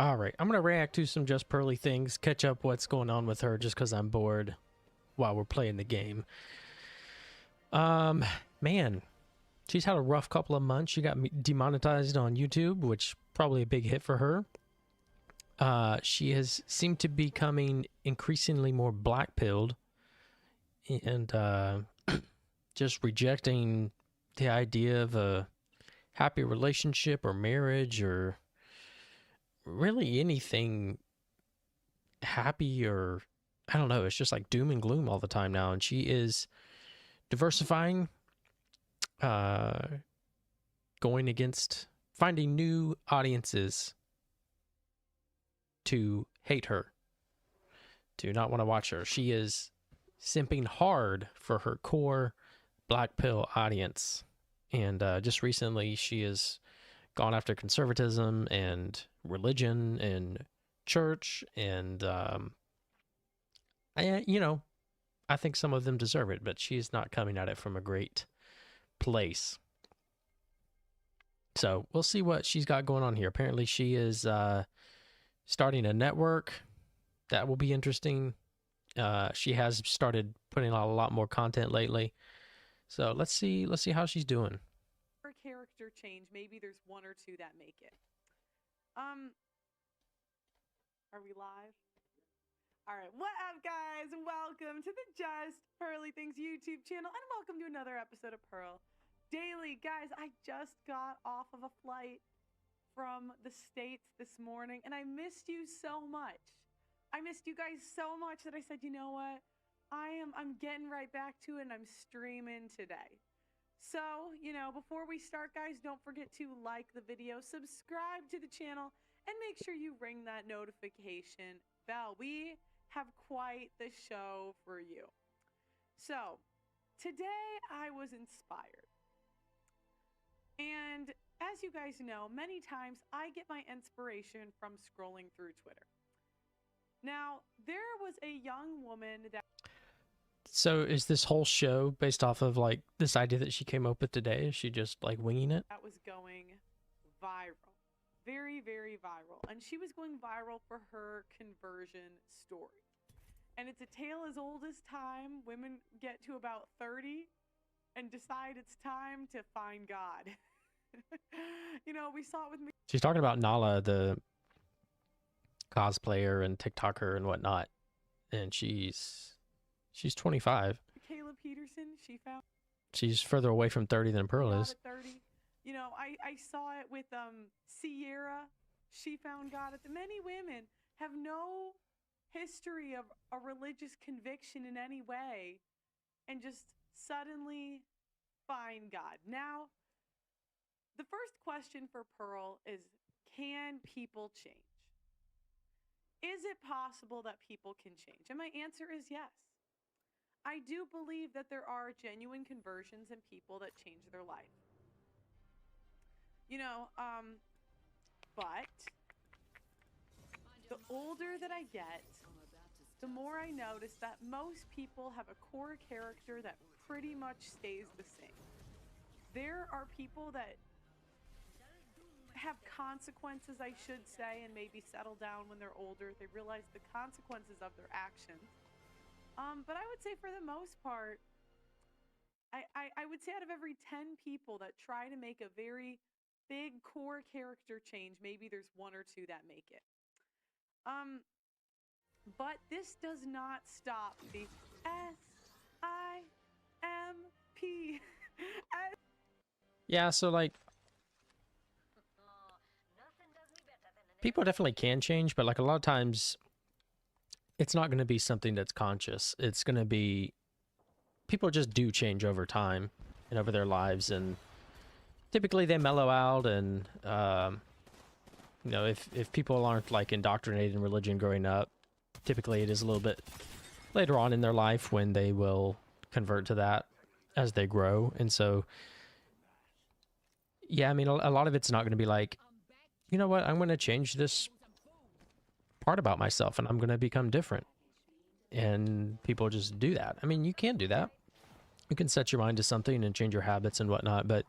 All right, I'm gonna react to some Just Pearly Things, catch up what's going on with her, just because I'm bored while we're playing the game. Man, she's had a rough couple of months. She got demonetized on YouTube, which probably a big hit for her. She has seemed to be becoming increasingly more black-pilled and just rejecting the idea of a happy relationship or marriage or really anything happy, or I don't know. It's just like doom and gloom all the time now. And she is diversifying, going against, finding new audiences to hate her, to not want to watch her. She is simping hard for her core black pill audience. And just recently she has gone after conservatism and religion and church, and I think some of them deserve it, but she's not coming at it from a great place. So we'll see what she's got going on here. Apparently she is starting a network that will be interesting. She has started putting out a lot more content lately. So let's see how she's doing. Her character change, maybe there's one or two that make it. Are we live? All right, what up, guys? Welcome to the Just Pearly Things YouTube channel, and welcome to another episode of Pearl Daily. Guys, I just got off of a flight from the States this morning, and I missed you so much. I missed you guys so much that I said, you know what? I'm getting right back to it, and I'm streaming today. So, before we start, guys, don't forget to like the video, subscribe to the channel, and make sure you ring that notification bell. We have quite the show for you. So, today I was inspired. And as you guys know, many times I get my inspiration from scrolling through Twitter. Now, there was a young woman that... So is this whole show based off of like this idea that she came up with today? Is she just like winging it? That was going viral. Very, very viral. And she was going viral for her conversion story. And it's a tale as old as time. Women get to about 30 and decide it's time to find God. We saw it with me. She's talking about Nala, the cosplayer and TikToker and whatnot. And she's 25. Kayla Peterson, She's further away from 30 than Pearl is. At 30. I saw it with Sierra. She found God. Many women have no history of a religious conviction in any way and just suddenly find God. Now, the first question for Pearl is, can people change? Is it possible that people can change? And my answer is yes. I do believe that there are genuine conversions and people that change their life. But the older that I get, the more I notice that most people have a core character that pretty much stays the same. There are people that have consequences, I should say, and maybe settle down when they're older. They realize the consequences of their actions. But I would say for the most part, I would say out of every 10 people that try to make a very big core character change, maybe there's one or two that make it. But this does not stop the S-I-M-P. Yeah, so like people definitely can change, but like a lot of times it's not going to be something that's conscious. It's going to be, people just do change over time and over their lives, and typically they mellow out, and if people aren't like indoctrinated in religion growing up, typically it is a little bit later on in their life when they will convert to that as they grow. And so yeah, I mean, a lot of it's not going to be like, you know what, I'm going to change this part about myself and I'm going to become different. And people just do that. I mean, you can do that. you can set your mind to something and change your habits and whatnot. But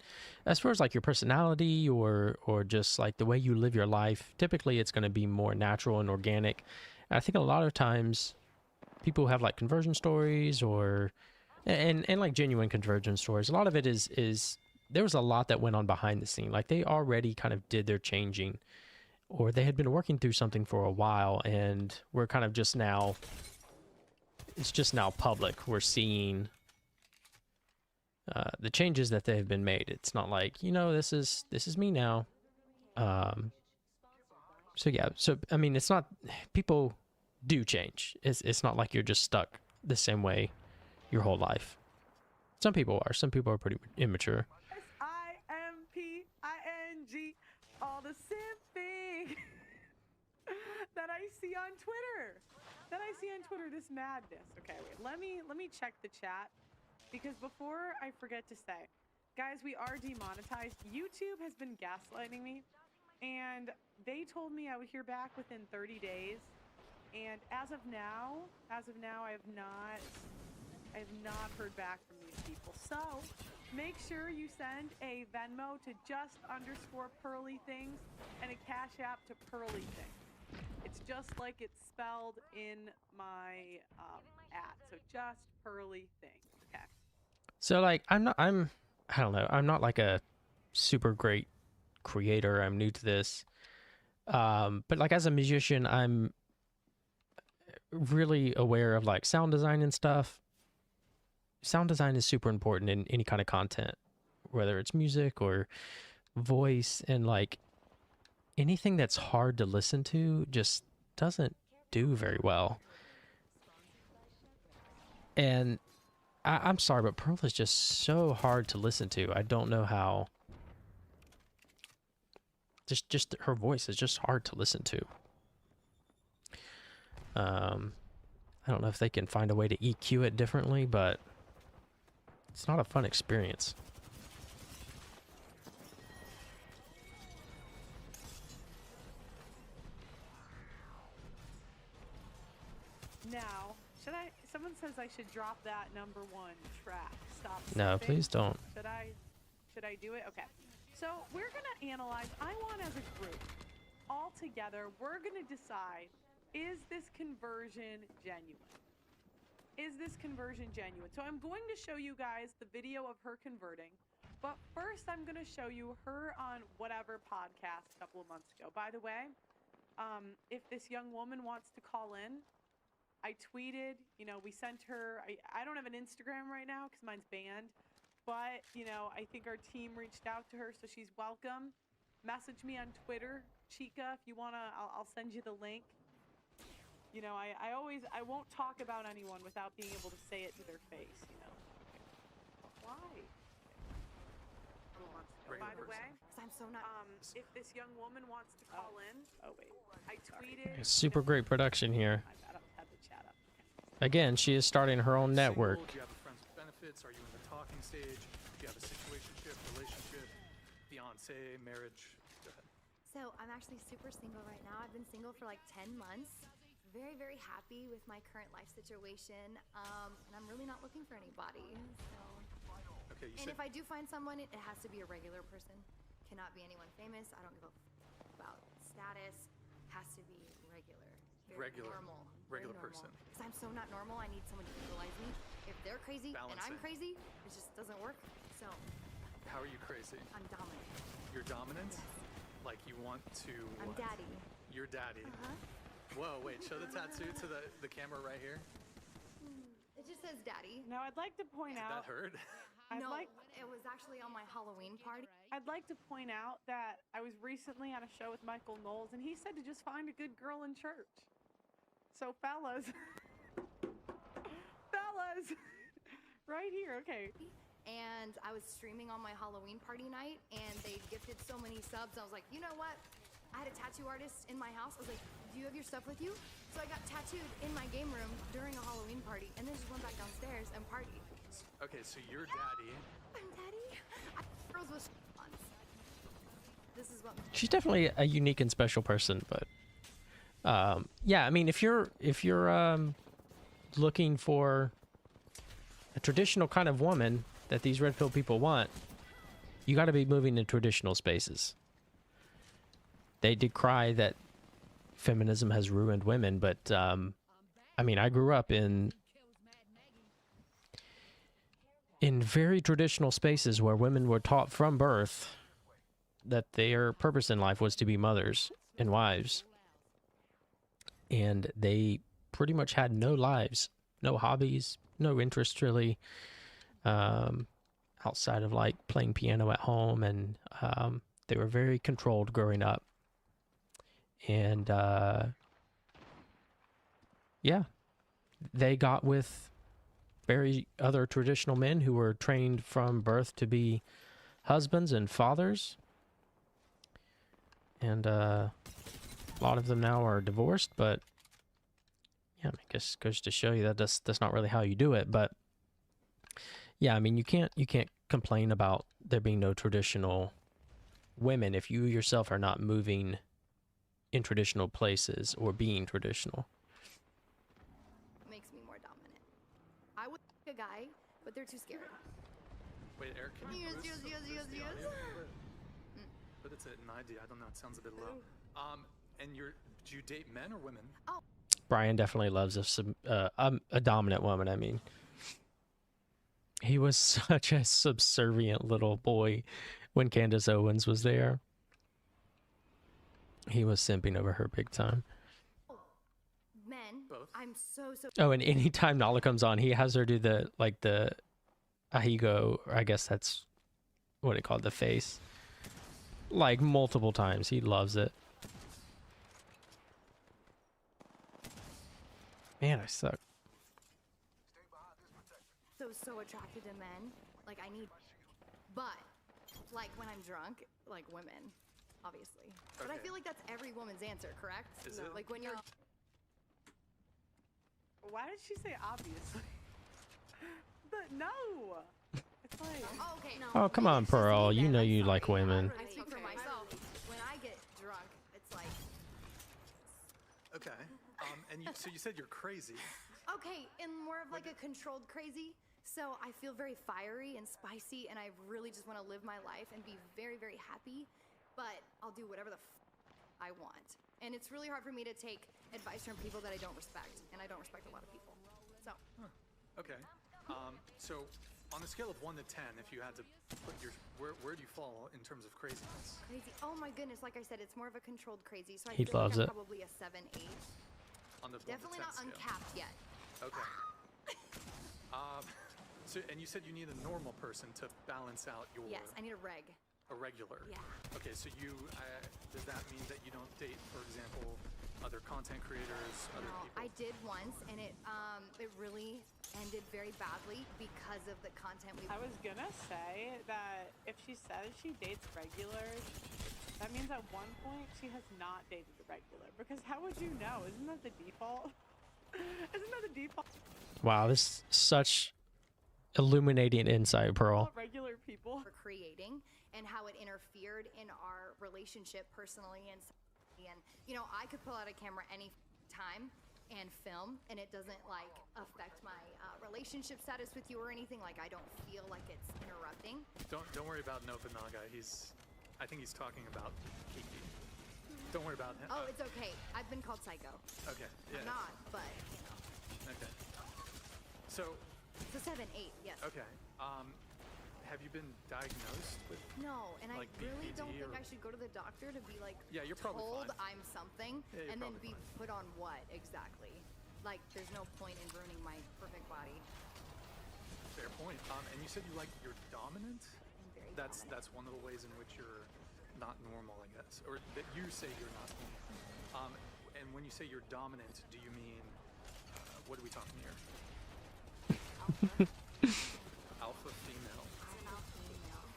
as far as like your personality or just like the way you live your life, typically it's going to be more natural and organic. And I think a lot of times people who have like conversion stories or and like genuine conversion stories, a lot of it is there was a lot that went on behind the scene. Like they already kind of did their changing, or they had been working through something for a while, and we're kind of just now, it's just now public. We're seeing the changes that they have been made. It's not like, you know, this is me now. So yeah, so I mean, it's not, people do change. It's not like you're just stuck the same way your whole life. Some people are. Some people are pretty immature. SIMPING, all the simping that I see on Twitter. This madness. Okay, wait. Let me check the chat, because before I forget to say, guys, we are demonetized. YouTube has been gaslighting me, and they told me I would hear back within 30 days. And as of now, I have not heard back from these people. So make sure you send a Venmo to just_Pearly_Things and a Cash App to Pearly Things. It's just like it's spelled in my ad. So just Pearly Things. Okay. So like I don't know. I'm not like a super great creator. I'm new to this. But like as a musician, I'm really aware of like sound design and stuff. Sound design is super important in any kind of content, whether it's music or voice, and like anything that's hard to listen to just doesn't do very well. And I'm sorry, but Pearl is just so hard to listen to. I don't know how. Just her voice is just hard to listen to. I don't know if they can find a way to EQ it differently, but it's not a fun experience. Now, someone says I should drop that #1 track. Stop. No, Sipping. please don't. Should I do it? Okay. So we're gonna analyze. I want, as a group, all together, we're gonna decide: is this conversion genuine? So I'm going to show you guys the video of her converting, but first I'm going to show you her on whatever podcast a couple of months ago. By the way, if this young woman wants to call in, I tweeted, you know, we sent her, I don't have an Instagram right now because mine's banned, but, you know, I think our team reached out to her, so she's welcome. Message me on Twitter, Chica, if you want to, I'll send you the link. You know, I won't talk about anyone without being able to say it to their face, you know. Why? By the way, I'm so not, if this young woman wants to call in, I tweeted. Super great production here. I don't have the chat up. Again, she is starting her own network. Do you have a friends with benefits? Are you in the talking stage? Do you have a situationship, relationship, fiance, marriage? Go ahead. So I'm actually super single right now. I've been single for like 10 months. Very, very happy with my current life situation, and I'm really not looking for anybody. So. Okay, and if I do find someone, it has to be a regular person. Cannot be anyone famous. I don't give a about status. Has to be regular. Normal. Regular person. Because I'm so not normal. I need someone to equalize me. If they're crazy and I'm crazy, it just doesn't work. So. How are you crazy? I'm dominant. You're dominant? Yes. Like you want to. I'm daddy. You're daddy. Whoa, wait, show the tattoo to the camera right here. It just says daddy. Now, I'd like to point out. That hurt? It was actually on my Halloween party. I'd like to point out that I was recently on a show with Michael Knowles, and he said to just find a good girl in church. So, fellas, right here, okay. And I was streaming on my Halloween party night, and they gifted so many subs. I was like, you know what? I had a tattoo artist in my house. I was like, do you have your stuff with you? So I got tattooed in my game room during a Halloween party, and then just went back downstairs and partied. Okay, so you're daddy. I'm daddy. Girls with once. This is what. She's definitely a unique and special person, but yeah, I mean, if you're looking for a traditional kind of woman that these red pill people want, you got to be moving in traditional spaces. They decry that feminism has ruined women, but I mean, I grew up in very traditional spaces where women were taught from birth that their purpose in life was to be mothers and wives. And they pretty much had no lives, no hobbies, no interests really, outside of like playing piano at home. And they were very controlled growing up. And yeah, they got with very other traditional men who were trained from birth to be husbands and fathers. And a lot of them now are divorced, but yeah, I guess it goes to show you that that's not really how you do it. But yeah, I mean, you can't complain about there being no traditional women if you yourself are not moving in traditional places or being traditional. Makes me more dominant. I would a guy, but they're too scared. Wait, Eric, can you Yes, boost yes, the- yes, boost yes, the yes. audio a little bit? But it's an idea. I don't know. It sounds a bit low. And do you date men or women? Brian definitely loves a dominant woman. I mean, he was such a subservient little boy when Candace Owens was there. He was simping over her big time. Men, Both. I'm so Oh, and anytime Nala comes on, he has her do the ahigo, or I guess that's what it called, the face. Like multiple times. He loves it. Man, I suck. so attracted to men. Like but like when I'm drunk, like women, obviously. But I Okay. feel like that's every woman's answer, correct? Is it? Like when you're Why did she say obviously? But no. It's like Oh, okay. No. Oh, come on, It's just me Pearl. You then, know I'm you like sorry. women. I speak for Okay. myself. When I get drunk, it's like, Okay. So you said you're crazy. okay, and more of like a controlled crazy. So I feel very fiery and spicy, and I really just want to live my life and be very, very happy. But I'll do whatever the I want. And it's really hard for me to take advice from people that I don't respect, and I don't respect a lot of people. So Okay. So on a scale of 1 to 10, if you had to put where do you fall in terms of craziness? crazy. Oh my goodness! Like I said, it's more of a controlled crazy. So I He feel loves like I'm it. probably a 7, 8. On the 1 Definitely to 10 not scale. uncapped yet. Okay. And you said you need a normal person to balance out your Yes, I need a reg. a regular. Yeah. Okay, so does that mean that you don't date, for example, other content creators, other No, people? I did once, and it really ended very badly because of the content we. I was gonna say that if she says she dates regulars, that means at one point she has not dated a regular. Because how would you know? Isn't that the default? Isn't that the default? Wow, this is such illuminating insight, Pearl. Regular people. Were creating and how it interfered in our relationship personally and you know, I could pull out a camera any time and film, and it doesn't like affect my relationship status with you or anything. Like I don't feel like it's interrupting. Don't worry about Nobunaga. I think he's talking about Kiki. Don't worry about him. Oh, it's okay. I've been called psycho. Okay. Yeah. I'm not, but you know. Okay. So, So 7, 8, yes. okay. Have you been diagnosed with? No, and Like I really BPD don't think or- I should go to the doctor to be like Yeah, you're probably told fine. I'm something Yeah, you're and then probably be fine. put on what exactly? Like there's no point in ruining my perfect body. Fair point. And you said you're dominant. I'm very That's dominant. one of the ways in which you're not normal, I guess, or that you say you're not normal. And when you say you're dominant, do you mean what are we talking here? Alpha female.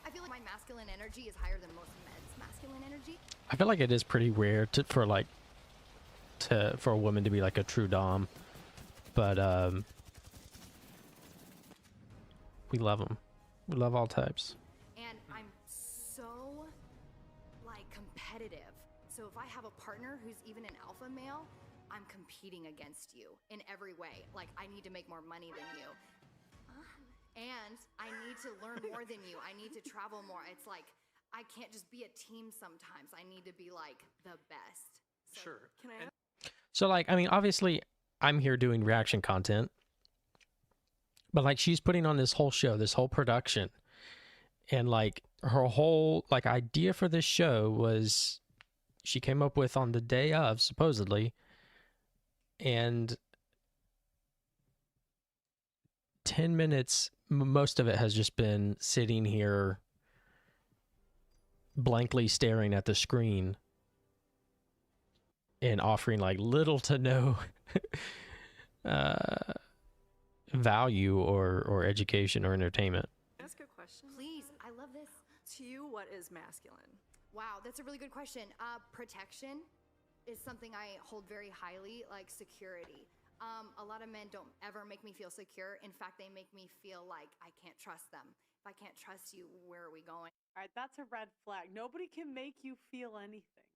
I feel like my masculine energy is higher than most men's masculine energy. I feel like it is pretty rare for a woman to be like a true dom, but we love them. We love all types. And I'm so like competitive. So if I have a partner who's even an alpha male, I'm competing against you in every way. Like I need to make more money than you. and I need to learn more than you. I need to travel more. It's like I can't just be a team sometimes. I need to be like the best. So, Sure. Can I? So like, I mean, obviously I'm here doing reaction content, but like she's putting on this whole show, this whole production, and like her whole like idea for this show was she came up with on the day of, supposedly, and 10 minutes, most of it has just been sitting here blankly staring at the screen and offering like little to no value or education or entertainment. Ask a question. please, I love this. To you, what is masculine? Wow, that's a really good question. Protection is something I hold very highly, like security. A lot of men don't ever make me feel secure. In fact, they make me feel like I can't trust them. If I can't trust you, where are we going? All right, that's a red flag. Nobody can make you feel anything.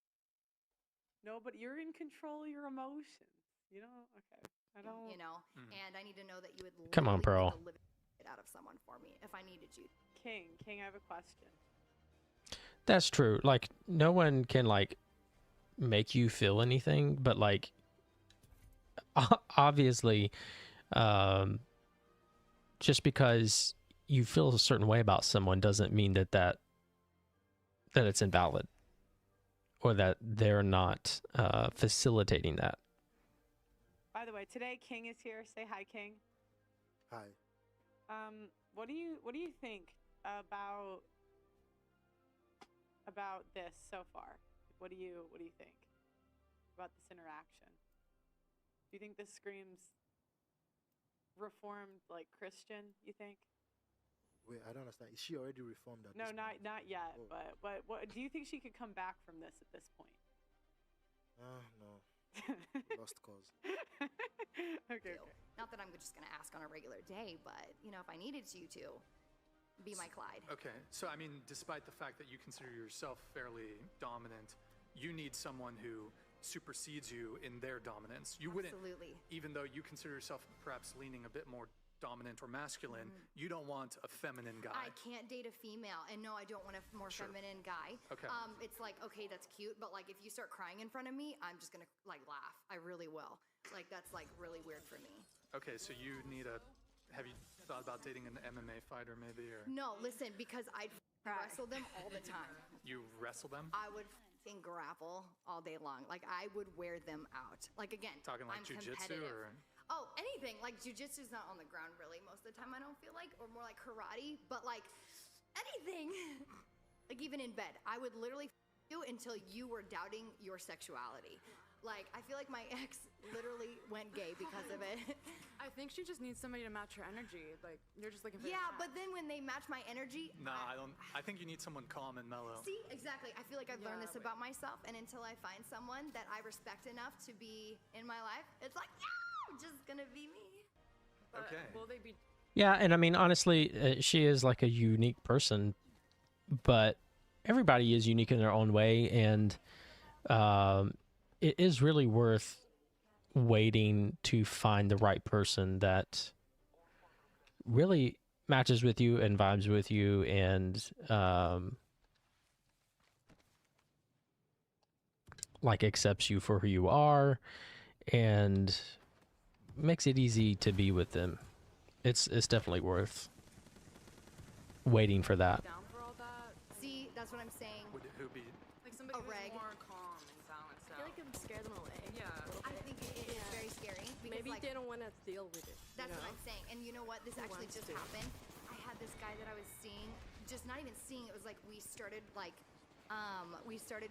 Nobody. You're in control of your emotions. You know? Okay. I don't. You know, and I need to know that you would Come on, literally Pearl. make the living shit out of someone for me if I needed you. King, I have a question. That's true. Like no one can like make you feel anything, but like obviously just because you feel a certain way about someone doesn't mean that it's invalid or that they're not facilitating that. By the way, today King is here. Say hi, King. Hi. What do you think about this so far? What do you think about this interaction? Do you think this screams reformed, like Christian? You think? Wait, I don't understand. Is she already reformed at No, this point? not yet. Oh. But what do you think she could come back from this at this point? No. Lost cause. Okay. Not that I'm just gonna ask on a regular day, but you know, if I needed you to be my Clyde. Okay, so I mean, despite the fact that you consider yourself fairly dominant, you need someone who supersedes you in their dominance. You wouldn't, Absolutely. even though you consider yourself perhaps leaning a bit more dominant or masculine, you don't want a feminine guy. I can't date a female, and no, I don't want a more Sure. feminine guy. Okay. It's like, okay, that's cute, but like if you start crying in front of me, I'm just gonna like laugh. I really will. Like that's like really weird for me. Okay, so you need have you thought about dating an MMA fighter maybe, or No, listen, because I'd wrestle them all the time. you wrestle them? I would f***ing grapple all day long. Like I would wear them out. Like again, Talking like I'm jujitsu competitive. or? Oh, anything. Like jujitsu's not on the ground really most of the time, I don't feel like, or more like karate, but like anything. Like even in bed, I would literally you until you were doubting your sexuality. Like I feel like my ex literally went gay because of it. I think she just needs somebody to match her energy. Like you're just looking for. Yeah, that. but then when they match my energy, No, I don't. I think you need someone calm and mellow. See, exactly. I feel like I've learned Yeah, this about myself, and until I find someone that I respect enough to be in my life, it's like, yeah, just gonna be me. But Okay. Will they be? Yeah, and I mean honestly, she is like a unique person, but everybody is unique in their own way, and it is really worth waiting to find the right person that really matches with you and vibes with you and like accepts you for who you are and makes it easy to be with them. It's definitely worth waiting for that. Down for all that? See, that's what I'm saying. Would who be? Like somebody A reg. who's more calm and balanced I feel out. like it would scare them away. Yeah. I think it is very scary because Maybe like, they don't want to deal with it. that's you what know? I'm saying. And you know what? This actually wants just to? happened. I had this guy that I was seeing, just not even seeing. It was like we started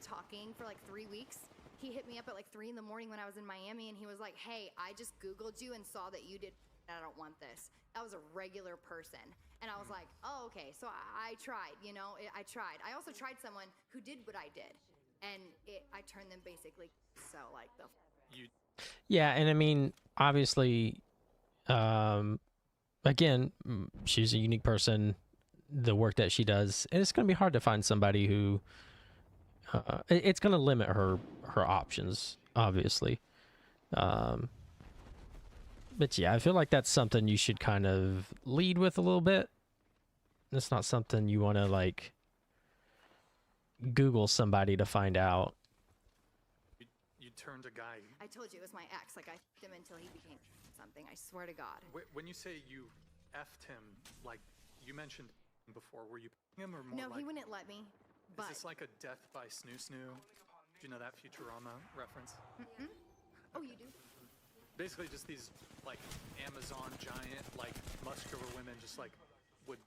talking for like 3 weeks. He hit me up at like 3 in the morning when I was in Miami, and he was like, "Hey, I just Googled you and saw that you did. I don't want this." That was a regular person, and I was like, "Oh, okay." So I tried. You know, I tried. I also tried someone who did what I did, and I turned them basically. So like the. You Yeah, and I mean, obviously, again, she's a unique person. The work that she does, and it's going to be hard to find somebody who. It's going to limit her options, obviously. But yeah, I feel like that's something you should kind of lead with a little bit. It's not something you want to like Google somebody to find out. You turned a guy. I told you it was my ex. Like, I f***ed him until he became something. I swear to God. When you say you effed him, like you mentioned before, were you him or more No, like? he wouldn't let me. But Is this like a death by snoo snoo? Do you know that Futurama reference? oh, you do? Basically, just these like Amazon giant, like muscular women, just like would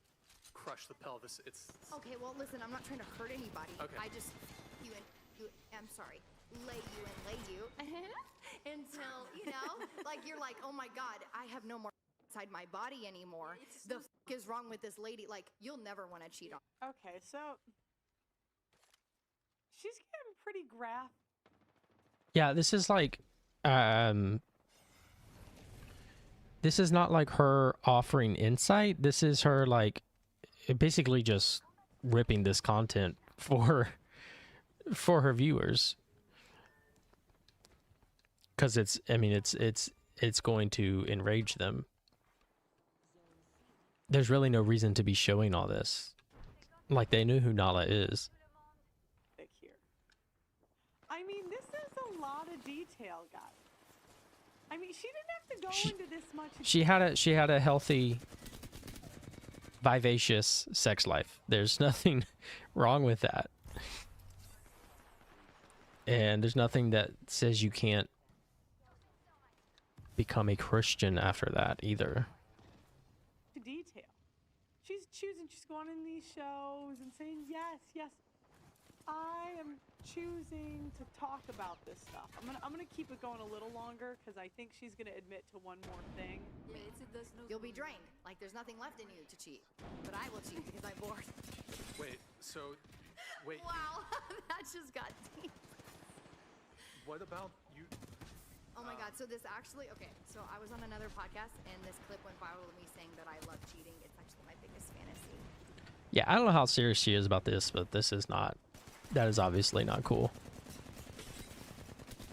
crush the pelvis. It's Okay, well, listen, I'm not trying to hurt anybody. Okay. I just, I'm sorry, lay you and lay you until, you know, like you're like, oh my God, I have no more inside my body anymore. The is wrong with this lady? Like, you'll never want to cheat on. Okay, so she's getting pretty graphic. Yeah, this is like, this is not like her offering insight. This is her like basically just ripping this content for her viewers. Because it's going to enrage them. There's really no reason to be showing all this. Like, they knew who Nala is. Here. I mean, this is a lot of detail, guys. I mean, she didn't have to go into this much. She had a healthy, vivacious sex life. There's nothing wrong with that. And there's nothing that says you can't become a Christian after that either. To detail. She's going in these shows and saying, yes, I am choosing to talk about this stuff. I'm gonna keep it going a little longer because I think she's gonna admit to one more thing. You'll be drained. Like, there's nothing left in you to cheat. But I will cheat because I'm bored. wait. Wow, that just got deep. What about you? Oh my God, so this actually, okay, so I was on another podcast and this clip went viral of me saying that I love cheating. It's actually my biggest fantasy. Yeah, I don't know how serious she is about this, but this is not, that is obviously not cool.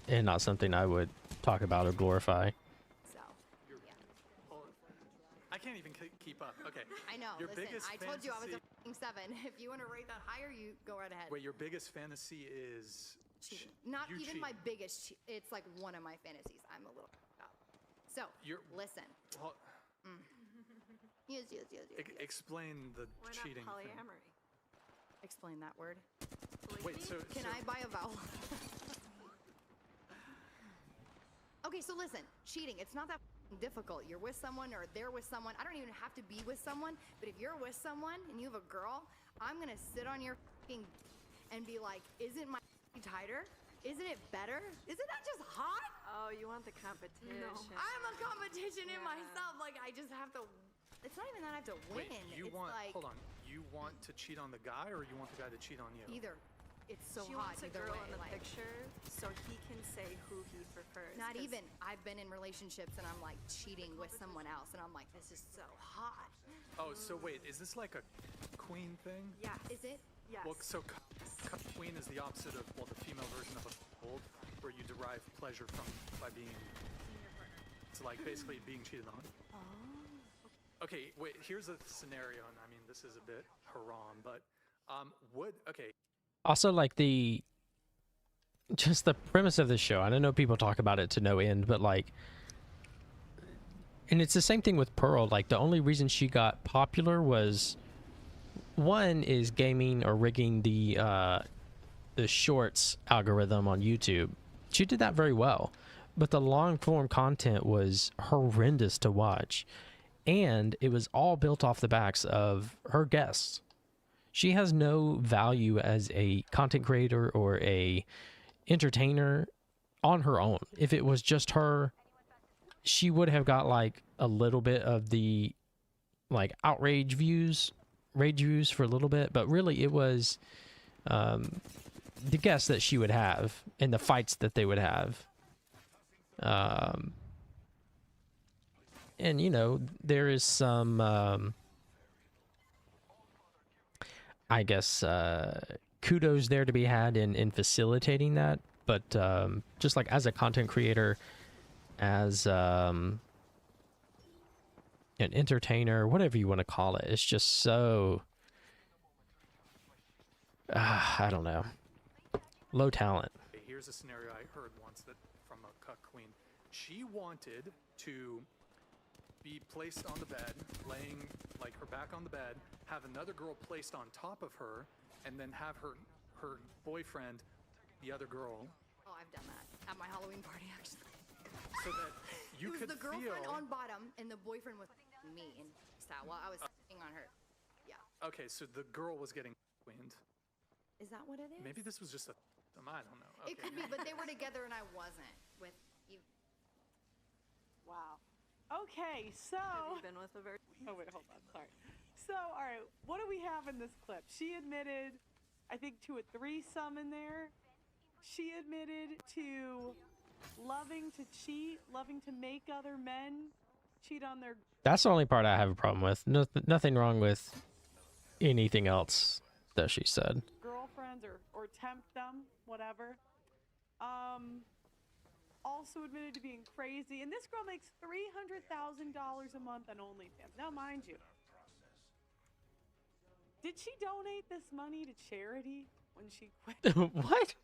And not something I would talk about or glorify. So, yeah. I can't even keep up. Okay. I know, Your listen, biggest I told you I was a fantasy- f***ing 7. If you want to rate that higher, you go right ahead. Wait, your biggest fantasy is Cheating. Not you even cheating. my biggest, it's like one of my fantasies. I'm a little up. So, listen. Well, Yes. explain the Why not cheating thing. polyamory? Explain that word. Wait, so Can I buy a vowel? Okay, so listen, cheating, it's not that difficult. You're with someone or they're with someone. I don't even have to be with someone, but if you're with someone and you have a girl, I'm gonna sit on your and be like, isn't my tighter? Isn't it better? Isn't that just hot? Oh, you want the competition. No. I'm a competition in myself. Like, I just have to, it's not even that I have to win. wait, you it's want? like, Hold on. You want to cheat on the guy, or you want the guy to cheat on you? either. It's so She hot wants a either girl way. in the Like, picture so he can say who he prefers. not 'cause even. I've been in relationships and I'm like cheating with someone else and I'm like, this is so hot. Oh, so wait, is this like a queen thing? Yes. Is it? Yes. Well, so queen is the opposite of, well, the female version of a gold, where you derive pleasure from by being. It's like basically being cheated on. Oh. Okay, wait. Here's a scenario, and I mean this is a bit haram, but okay. Also, like just the premise of this show, and I know people talk about it to no end, but like, and it's the same thing with Pearl. Like, the only reason she got popular was, one is gaming or rigging the shorts algorithm on YouTube. She did that very well, but the long form content was horrendous to watch, and it was all built off the backs of her guests. She has no value as a content creator or a entertainer on her own. If it was just her, she would have got like a little bit of the like rage views for a little bit, but really it was the guests that she would have and the fights that they would have. And you know, there is some I guess kudos there to be had in facilitating that, but just like as a content creator, as an entertainer, whatever you want to call it. It's just so, I don't know, low talent. Okay, here's a scenario I heard once that from a cuck queen. She wanted to be placed on the bed, laying like her back on the bed, have another girl placed on top of her, and then have her boyfriend, the other girl, Oh, I've done that at my Halloween party actually. so that you It was could the girlfriend feel. on bottom and the boyfriend was me in style while I was sitting on her. Yeah. Okay, so the girl was getting queened. Is that what it is? Maybe this was just a. I don't know. Okay. It could be, but they were together and I wasn't with you. Wow. Okay, so. Have you been with a virgin? Oh, wait, hold on. Sorry. So, all right, what do we have in this clip? She admitted, I think, to a threesome in there. She admitted to loving to cheat, loving to make other men cheat on their. That's the only part I have a problem with. Nothing wrong with anything else that she said. Girlfriends or tempt them, whatever. Also admitted to being crazy. And this girl makes $300,000 a month on OnlyFans. Now, mind you, did she donate this money to charity when she quit? What?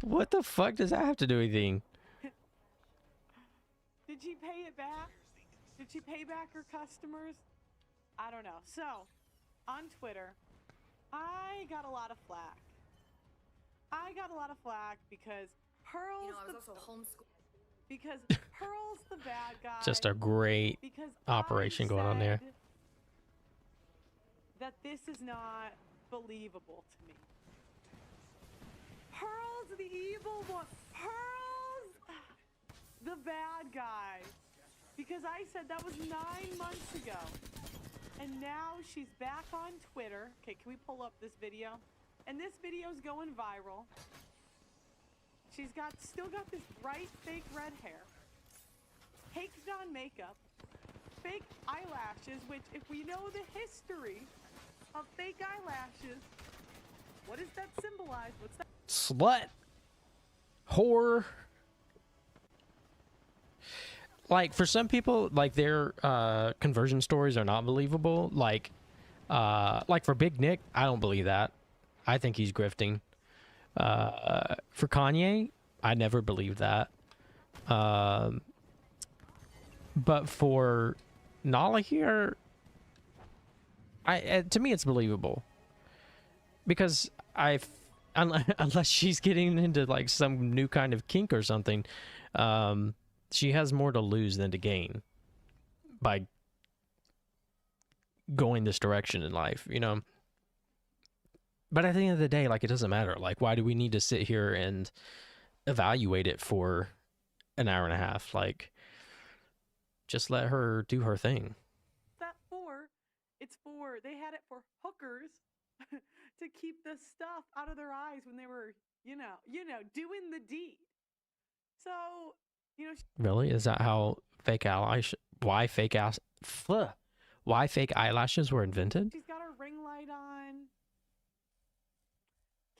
What the fuck does that have to do with anything? Did she pay it back? Did she pay back her customers? I don't know. So, on Twitter, I got a lot of flack. Because Pearl's You know, I was also homeschooled. because Pearl's the bad guy. Just a great because operation I going on there. said that this is not believable to me. Pearl's the evil one. Pearl's the bad guy. Because I said that was 9 months ago. And now she's back on Twitter. Okay, can we pull up this video? And this video's going viral. She's still got this bright fake red hair. Caked on makeup. Fake eyelashes, which if we know the history of fake eyelashes, what does that symbolize? What's that? Slut. Whore. Like, for some people, like, their conversion stories are not believable. Like for Big Nick, I don't believe that. I think he's grifting. For Kanye, I never believed that. But for Nala here, to me, it's believable. Because unless she's getting into, like, some new kind of kink or something, she has more to lose than to gain by going this direction in life, you know? But at the end of the day, like, it doesn't matter. Like, why do we need to sit here and evaluate it for an hour and a half? Like, just let her do her thing. That for? It's for, they had it for hookers to keep the stuff out of their eyes when they were, you know, doing the deed. So, you know. Really? Is that how why fake eyelashes were invented? She's got her ring light on.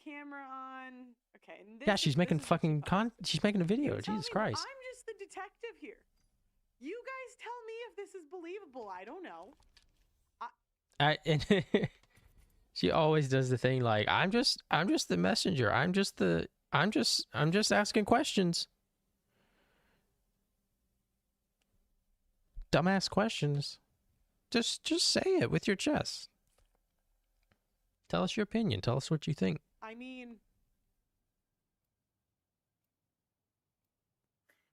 Camera on. Okay. And Yeah, she's making fucking she's making a video. Jesus Christ. I'm just the detective here. You guys tell me if this is believable. I don't know. And she always does the thing like, I'm just the messenger. I'm just asking questions. Dumbass questions. Just say it with your chest. Tell us your opinion. Tell us what you think. I mean,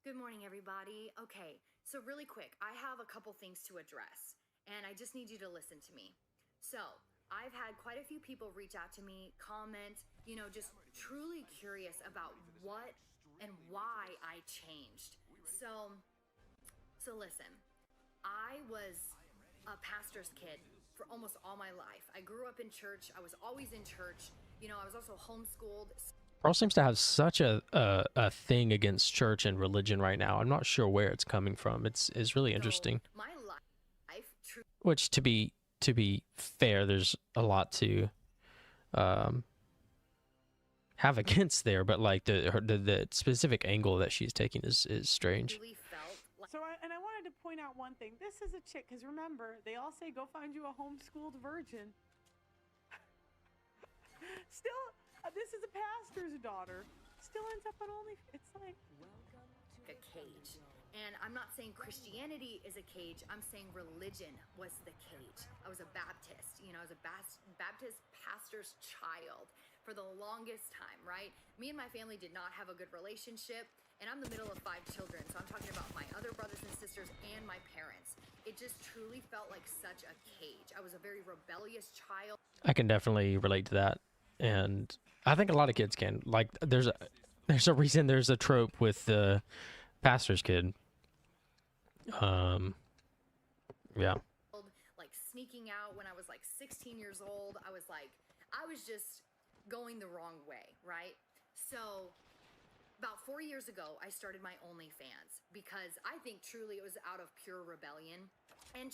Good morning, everybody. Okay, so really quick, I have a couple things to address, and I just need you to listen to me. So, I've had quite a few people reach out to me, comment, you know, just truly curious about what and why I changed. So listen, I was a pastor's kid for almost all my life. I grew up in church. I was always in church. You know, I was also homeschooled. Pearl seems to have such a thing against church and religion right now. I'm not sure where it's coming from. It's really interesting. So my life, which, to be fair, there's a lot to have against there, but like the specific angle that she's taking is strange. really felt like so I want wanted to point out one thing. This is a chick, because remember, they all say go find you a homeschooled virgin. Still, this is a pastor's daughter. Still ends up on OnlyFans. It's like a cage. And I'm not saying Christianity is a cage. I'm saying religion was the cage. I was a Baptist. You know, I was a Baptist pastor's child for the longest time, right? Me and my family did not have a good relationship. And I'm the middle of 5 children. So I'm talking about my other brothers and sisters and my parents. It just truly felt like such a cage. I was a very rebellious child. I can definitely relate to that. And I think a lot of kids can. Like, there's a reason there's a trope with the pastor's kid. Yeah. Like sneaking out when I was like 16 years old. I was just going the wrong way, right? So about 4 years ago, I started my OnlyFans because I think truly it was out of pure rebellion. And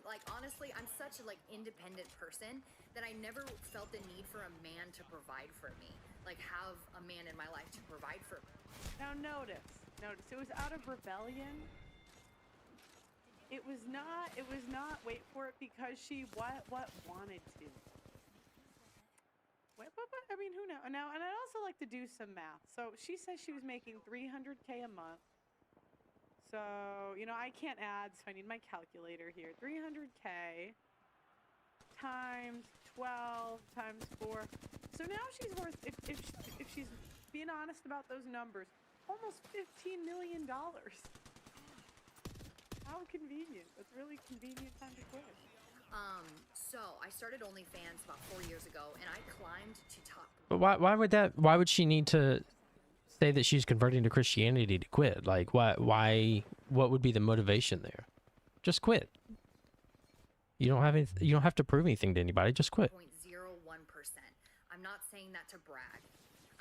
like, honestly, I'm such a like independent person that I never felt the need for a man to provide for me. Like, have a man in my life to provide for me. now notice, it was out of rebellion. It was not, wait for it, because she what wanted to. Wait, but I mean, who knows? Now, and I'd also like to do some math. So she says she was making $300K a month. So, you know, I can't add, so I need my calculator here. 300K times 12 times 4. So now she's worth, if she's being honest about those numbers, almost $15 million. How convenient. That's really convenient time to quit. So I started OnlyFans about 4 years ago, and I climbed to top. But why would she need to say that she's converting to Christianity to quit? Like, what would be the motivation there? Just quit. You don't have to prove anything to anybody. Just quit. 0.01%. I'm not saying that to brag.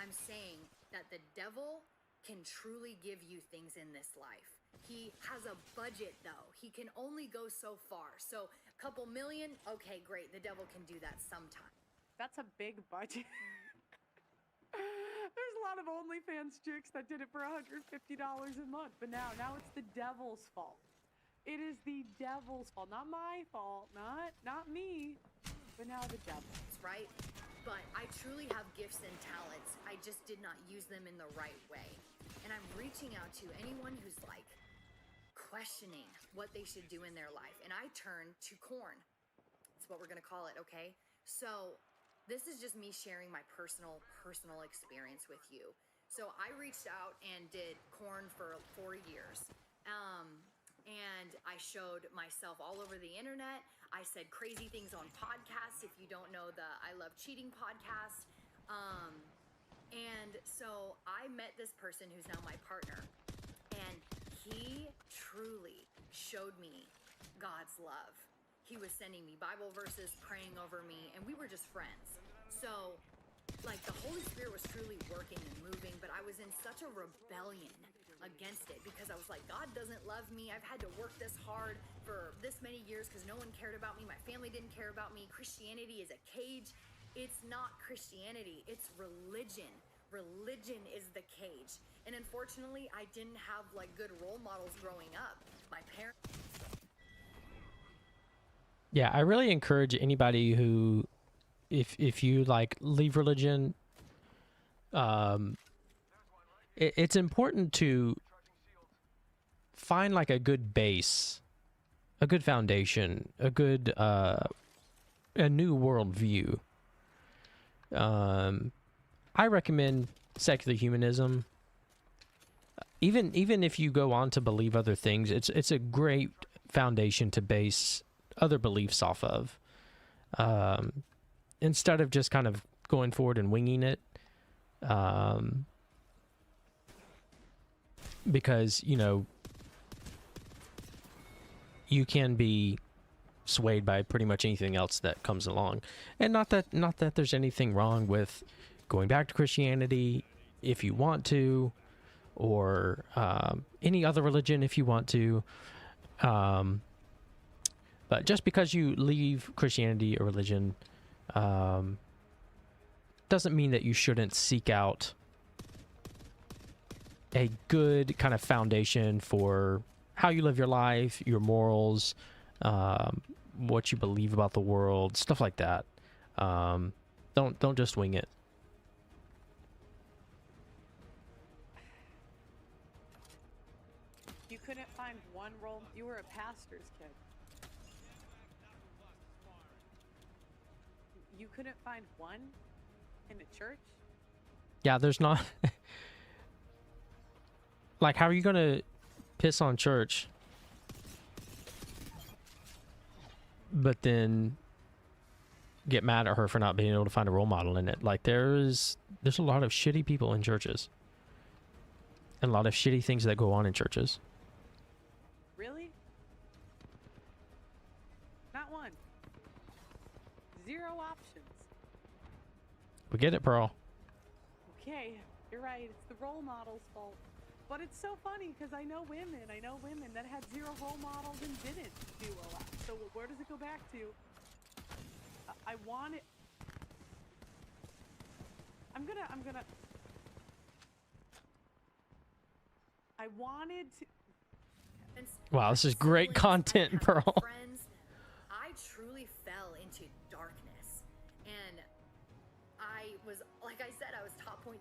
I'm saying that the devil can truly give you things in this life. He has a budget, though. He can only go so far. So a couple million, okay, great. The devil can do that sometime. That's a big budget. There's a lot of OnlyFans chicks that did it for $150 a month, but now it's the devil's fault. It is the devil's fault, not my fault, not me, but now the devil's. Right? But I truly have gifts and talents. I just did not use them in the right way. And I'm reaching out to anyone who's like questioning what they should do in their life. And I turn to corn. That's what we're going to call it, okay? So this is just me sharing my personal experience with you. So I reached out and did corn for 4 years. And I showed myself all over the internet. I said crazy things on podcasts. If you don't know the I Love Cheating podcast. And so I met this person who's now my partner. And he truly showed me God's love. He was sending me Bible verses, praying over me, and we were just friends. So, like, the Holy Spirit was truly working and moving, but I was in such a rebellion against it because I was like, God doesn't love me. I've had to work this hard for this many years because no one cared about me. My family didn't care about me. Christianity is a cage. It's not Christianity. It's religion. Religion is the cage. And unfortunately, I didn't have like good role models growing up. My parents. Yeah, I really encourage anybody who, if you like leave religion, it's important to find like a good base, a good foundation, a good a new worldview. I recommend secular humanism. Even if you go on to believe other things, it's a great foundation to base other beliefs off of. Instead of just kind of going forward and winging it. Because, you know, you can be swayed by pretty much anything else that comes along. And not that there's anything wrong with going back to Christianity if you want to, or any other religion if you want to. But just because you leave Christianity or religion doesn't mean that you shouldn't seek out a good kind of foundation for how you live your life, your morals, what you believe about the world, stuff like that. Don't just wing it. You couldn't find one role. You were a pastor's kid. You couldn't find one in the church? Yeah, there's not. Like, how are you gonna piss on church, but then get mad at her for not being able to find a role model in it? Like, there's a lot of shitty people in churches, and a lot of shitty things that go on in churches. Really? Not one. Zero options. We get it, Pearl. Okay, you're right. It's the role model's fault. But it's so funny because I know women that had zero role models and didn't do a lot. So where does it go back to? I want it. I'm gonna. I wanted to. Wow, this is great content, Pearl. Friends, I truly fell into darkness, and I was, like I said, I was top 0.01%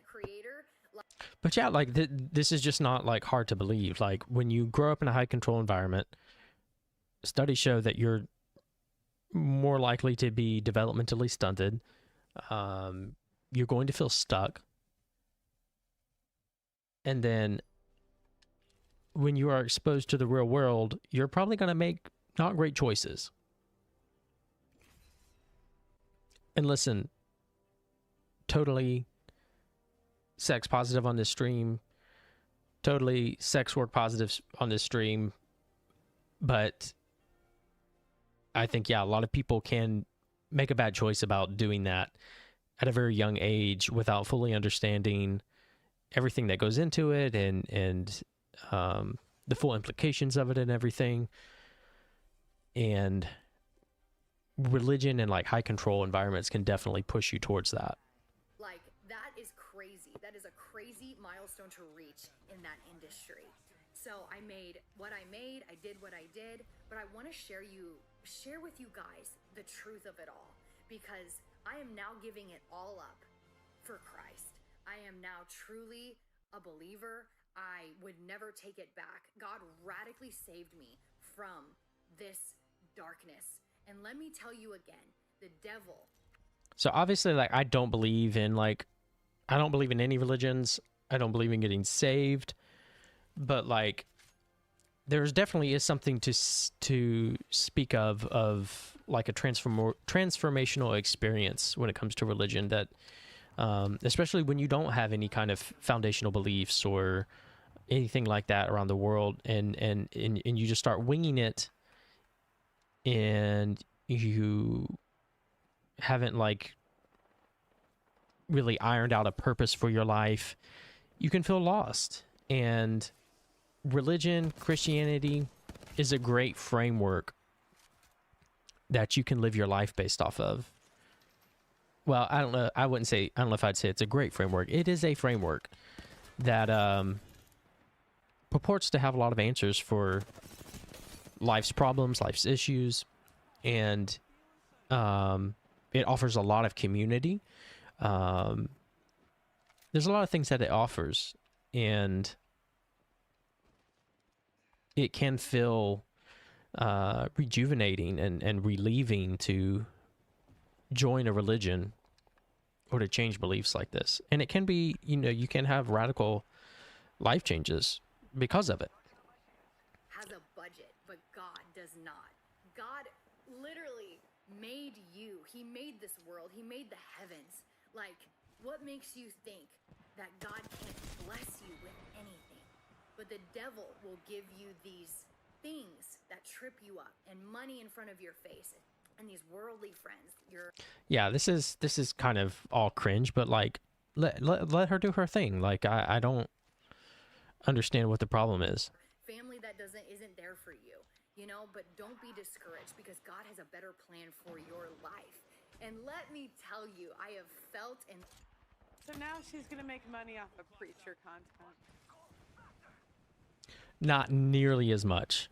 creator. But yeah, like this is just not like hard to believe. Like, when you grow up in a high control environment, studies show that you're more likely to be developmentally stunted. You're going to feel stuck. And then when you are exposed to the real world, you're probably going to make not great choices. And listen, totally sex positive on this stream, totally sex work positive on this stream, but I think, yeah, a lot of people can make a bad choice about doing that at a very young age without fully understanding everything that goes into it and the full implications of it and everything. And religion and like high control environments can definitely push you towards that. Like, that is crazy. That is a crazy milestone to reach in that industry. So I made what I made, I did what I did, but I want to share with you guys the truth of it all, because I am now giving it all up for Christ. I am now truly a believer. I would never take it back. God radically saved me from this darkness. And let me tell you again, the devil. So obviously, like, I don't believe in any religions. I don't believe in getting saved. But like, there's definitely is something to speak of like a transformational experience when it comes to religion, that especially when you don't have any kind of foundational beliefs or anything like that around the world, and you just start winging it, and you haven't like really ironed out a purpose for your life, you can feel lost. And religion, Christianity, is a great framework that you can live your life based off of. Well, I don't know. I don't know if I'd say it's a great framework. It is a framework that purports to have a lot of answers for life's problems, life's issues, and it offers a lot of community. There's a lot of things that it offers, and it can feel rejuvenating and relieving to join a religion or to change beliefs like this. And it can be, you can have radical life changes because of it. Has a budget, but God does not. God literally made you. He made this world. He made the heavens. Like, what makes you think that God can't bless you with anything? But the devil will give you these things that trip you up, and money in front of your face, and these worldly friends. Yeah, this is kind of all cringe, but like, let her do her thing. Like, I don't understand what the problem is. Family that isn't there for you, but don't be discouraged, because God has a better plan for your life. And let me tell you, I have felt and So now she's gonna make money off of preacher content. not nearly as much.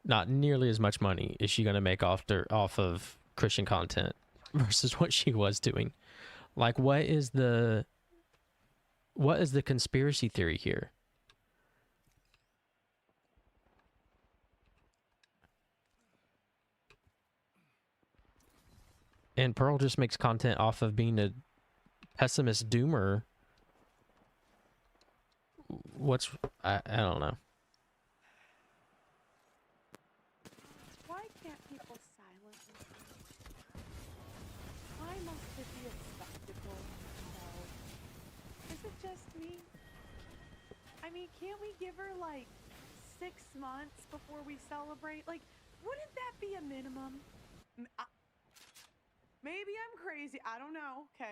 Not nearly as much money is she gonna make off of Christian content versus what she was doing. Like, what is the conspiracy theory here? And Pearl just makes content off of being a pessimist doomer. I don't know. Why can't people silence me? Why must it be a spectacle? No. Is it just me? I mean, can't we give her like 6 months before we celebrate? Like, wouldn't that be a minimum? Maybe I'm crazy. I don't know. Okay.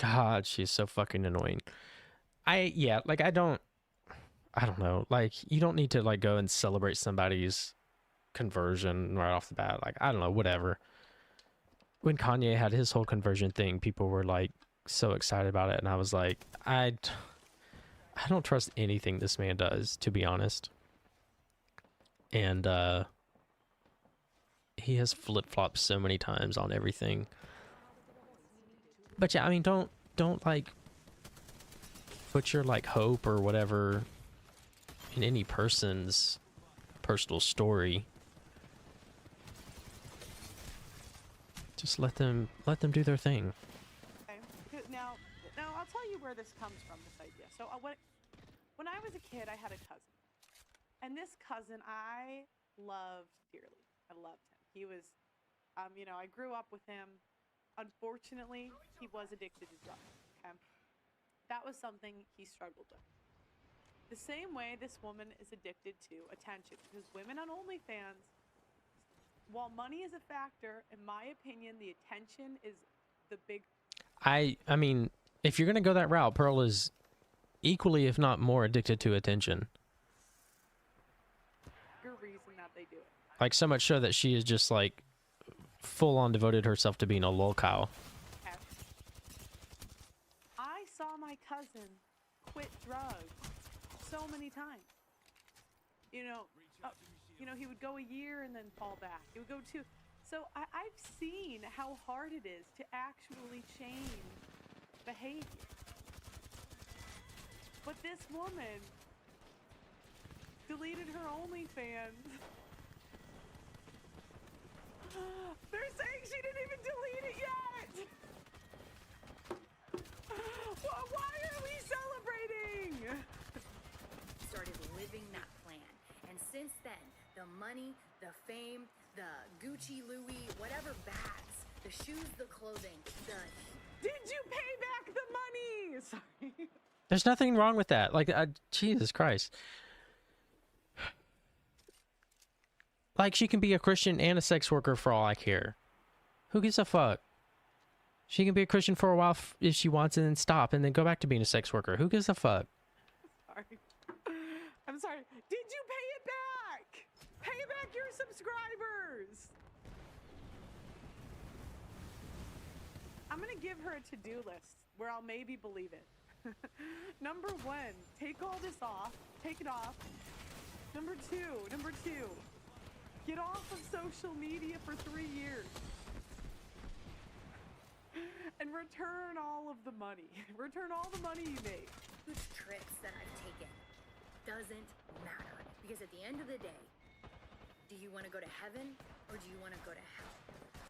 God, she's so fucking annoying. I don't know. Like, you don't need to like go and celebrate somebody's conversion right off the bat. Like, I don't know, whatever. When Kanye had his whole conversion thing, people were like so excited about it, and I was like, I don't trust anything this man does, to be honest. And he has flip-flopped so many times on everything. But yeah, I mean, don't like put your like hope or whatever in any person's personal story. Just let them do their thing. Okay. Now I'll tell you where this comes from, this idea. So when I was a kid, I had a cousin. And this cousin I loved dearly. I loved him. He was, I grew up with him. Unfortunately, he was addicted to drugs, okay? That was something he struggled with. The same way this woman is addicted to attention. Because women on OnlyFans, while money is a factor, in my opinion, the attention is the big... I mean, if you're going to go that route, Pearl is equally, if not more, addicted to attention. reason that they do it. Like, so much so that she is just, like, full-on devoted herself to being a lol cow. Okay. I saw my cousin quit drugs so many times. He would go a year and then fall back. He would go 2. So I've seen how hard it is to actually change behavior. But this woman deleted her OnlyFans. They're saying she didn't even delete it yet. Well, why are we celebrating? Started living that plan. And since then, the money, the fame, the Gucci, Louis, whatever bags, the shoes, the clothing, Did you pay back the money? Sorry. There's nothing wrong with that. Like, Jesus Christ. Like, she can be a Christian and a sex worker for all I care. Who gives a fuck? She can be a Christian for a while if she wants and then stop and then go back to being a sex worker. Who gives a fuck? Sorry. I'm sorry. Did you pay it back? Pay back your subscribers. I'm going to give her a to-do list where I'll maybe believe it. Number 1, take all this off. Take it off. Number 2, get off of social media for 3 years. And return all of the money. Return all the money you made. huge trips that I've taken. Doesn't matter. Because at the end of the day, do you want to go to heaven or do you want to go to hell?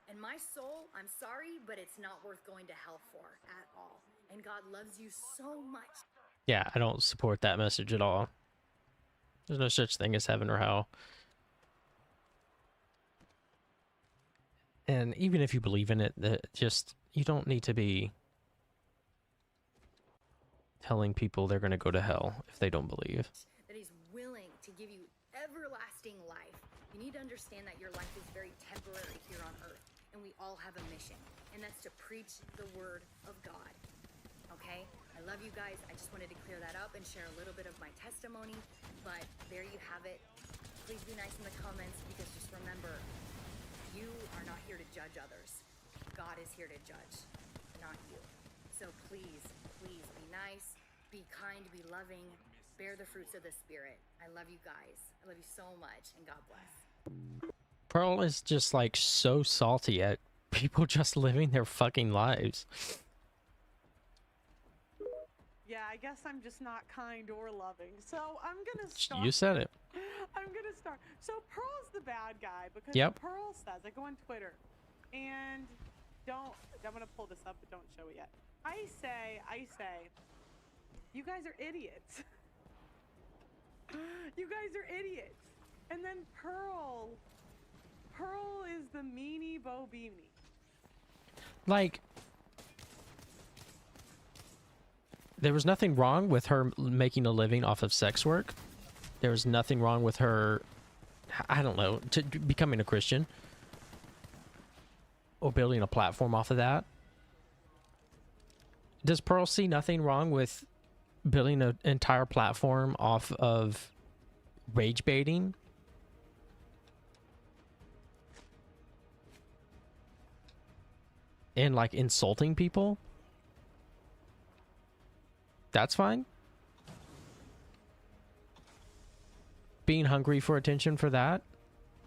And my soul, I'm sorry, but it's not worth going to hell for at all. And God loves you so much. Yeah, I don't support that message at all. There's no such thing as heaven or hell. And even if you believe in it, you don't need to be telling people they're going to go to hell if they don't believe. That He's willing to give you everlasting life. You need to understand that your life is very temporary here on earth. And we all have a mission. And that's to preach the word of God. Okay? I love you guys. I just wanted to clear that up and share a little bit of my testimony. But there you have it. Please be nice in the comments because just remember, you are not here to judge others. God is here to judge, not you. So please, please be nice, be kind, be loving, bear the fruits of the Spirit. I love you guys. I love you so much, and God bless. Pearl is just like so salty at people just living their fucking lives. Yeah, I guess I'm just not kind or loving. So I'm gonna start. You said it. I'm gonna start. So Pearl's the bad guy because Yep. Pearl says, I go on Twitter and I'm gonna pull this up, but don't show it yet. I say, you guys are idiots. You guys are idiots. And then Pearl is the meanie Bo Beanie. Like, there was nothing wrong with her making a living off of sex work. There was nothing wrong with her, I don't know, becoming a Christian. Or building a platform off of that. Does Pearl see nothing wrong with building an entire platform off of rage baiting? And like insulting people? That's fine. Being hungry for attention for that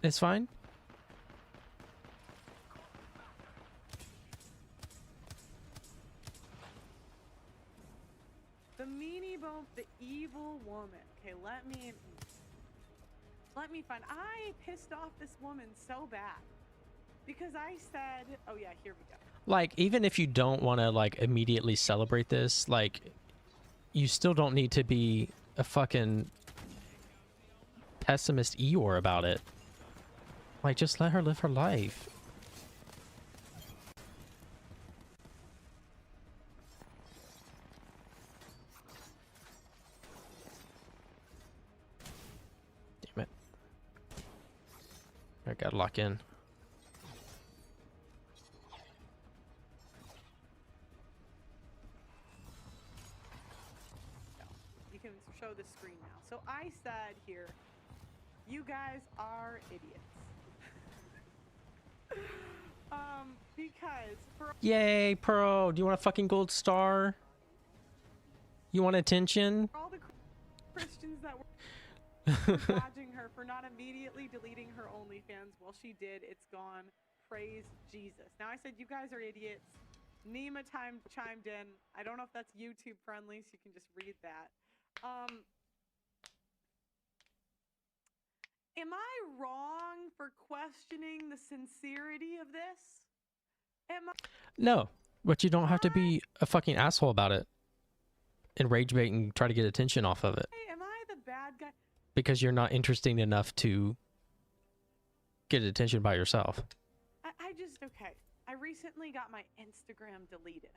is fine. The meanie Bo, the evil woman. Okay, let me find. I pissed off this woman so bad because I said, oh yeah, here we go. Like, even if you don't want to like immediately celebrate this, like, you still don't need to be a fucking pessimist Eeyore about it. Like, just let her live her life. Damn it. I gotta lock in. You can show the screen now. So I said here, you guys are idiots. Because for Yay, Pearl! Do you want a fucking gold star? You want attention? all the Christians that were dodging her for not immediately deleting her OnlyFans, well, she did. It's gone. Praise Jesus. Now I said, you guys are idiots. Nima chimed in. I don't know if that's YouTube friendly, so you can just read that. Am I wrong for questioning the sincerity of this? Am I? No, but you don't have to be a fucking asshole about it and rage bait and try to get attention off of it Am I the bad guy? because you're not interesting enough to get attention by yourself. I just okay. I recently got my Instagram deleted.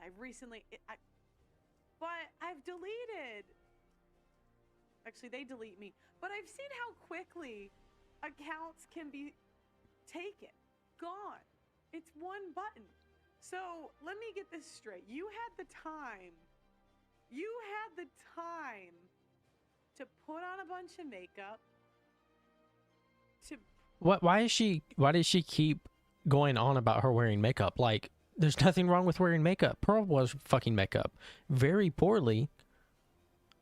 But I've deleted. Actually, they delete me. But I've seen how quickly accounts can be taken, gone. It's one button. So let me get this straight. You had the time. You had the time to put on a bunch of makeup. Why does she keep going on about her wearing makeup? Like, there's nothing wrong with wearing makeup. Pearl was fucking makeup very poorly.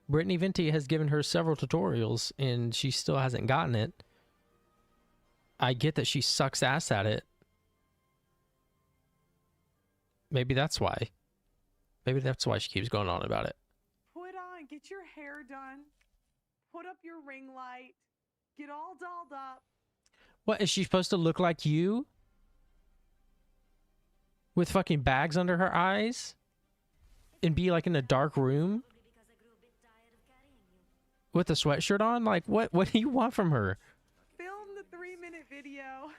Brittany Venti has given her several tutorials and she still hasn't gotten it. I get that she sucks ass at it. Maybe that's why. Maybe that's why she keeps going on about it. Get your hair done. Put up your ring light. Get all dolled up. What, is she supposed to look like you? With fucking bags under her eyes? And be like in a dark room? With a sweatshirt on? Like, what do you want from her? Film the 3-minute video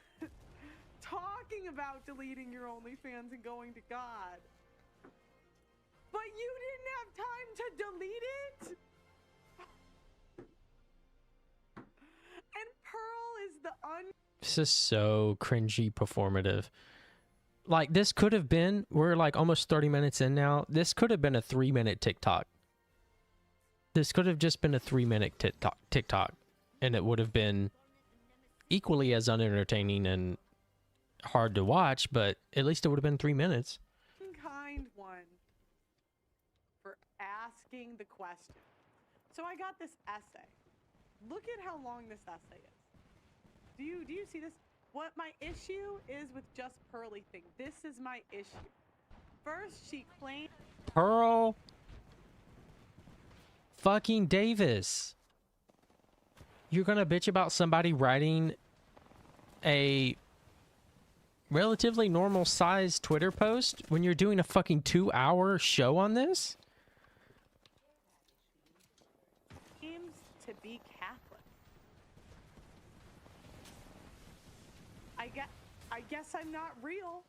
talking about deleting your OnlyFans and going to God. But you didn't have time to delete it? And Pearl is the This is so cringy performative. Like, this could have been, we're like almost 30 minutes in now. This could have been a 3-minute TikTok. This could have just been a 3-minute TikTok. And it would have been equally as unentertaining and hard to watch, but at least it would have been 3 minutes. kind one for asking the question. So I got this essay. Look at how long this essay is. Do you see this? What my issue is with Just Pearly Thing. This is my issue. First, she claimed Pearl fucking Davis. You're gonna bitch about somebody writing a relatively normal sized Twitter post when you're doing a fucking 2-hour show on this? claims to be Catholic. I guess I'm not real.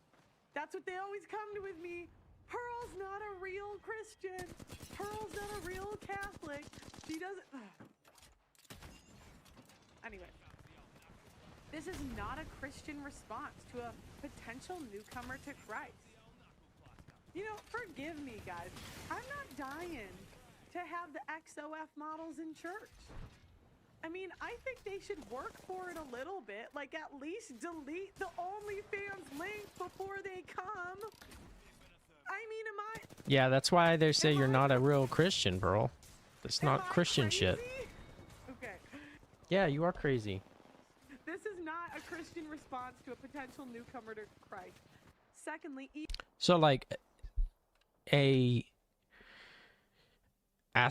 That's what they always come to with me. Pearl's not a real Christian. Pearl's not a real Catholic. She doesn't. Anyway, this is not a Christian response to a potential newcomer to Christ. You know, forgive me, guys. I'm not dying to have the XOF models in church. I mean, I think they should work for it a little bit. Like, at least delete the OnlyFans link before they come. I mean, am I... Yeah, that's why they say you're not a real Christian, Pearl. It's am not I Christian shit. crazy? Okay. Yeah, you are crazy. This is not a Christian response to a potential newcomer to Christ. Secondly, So, like, as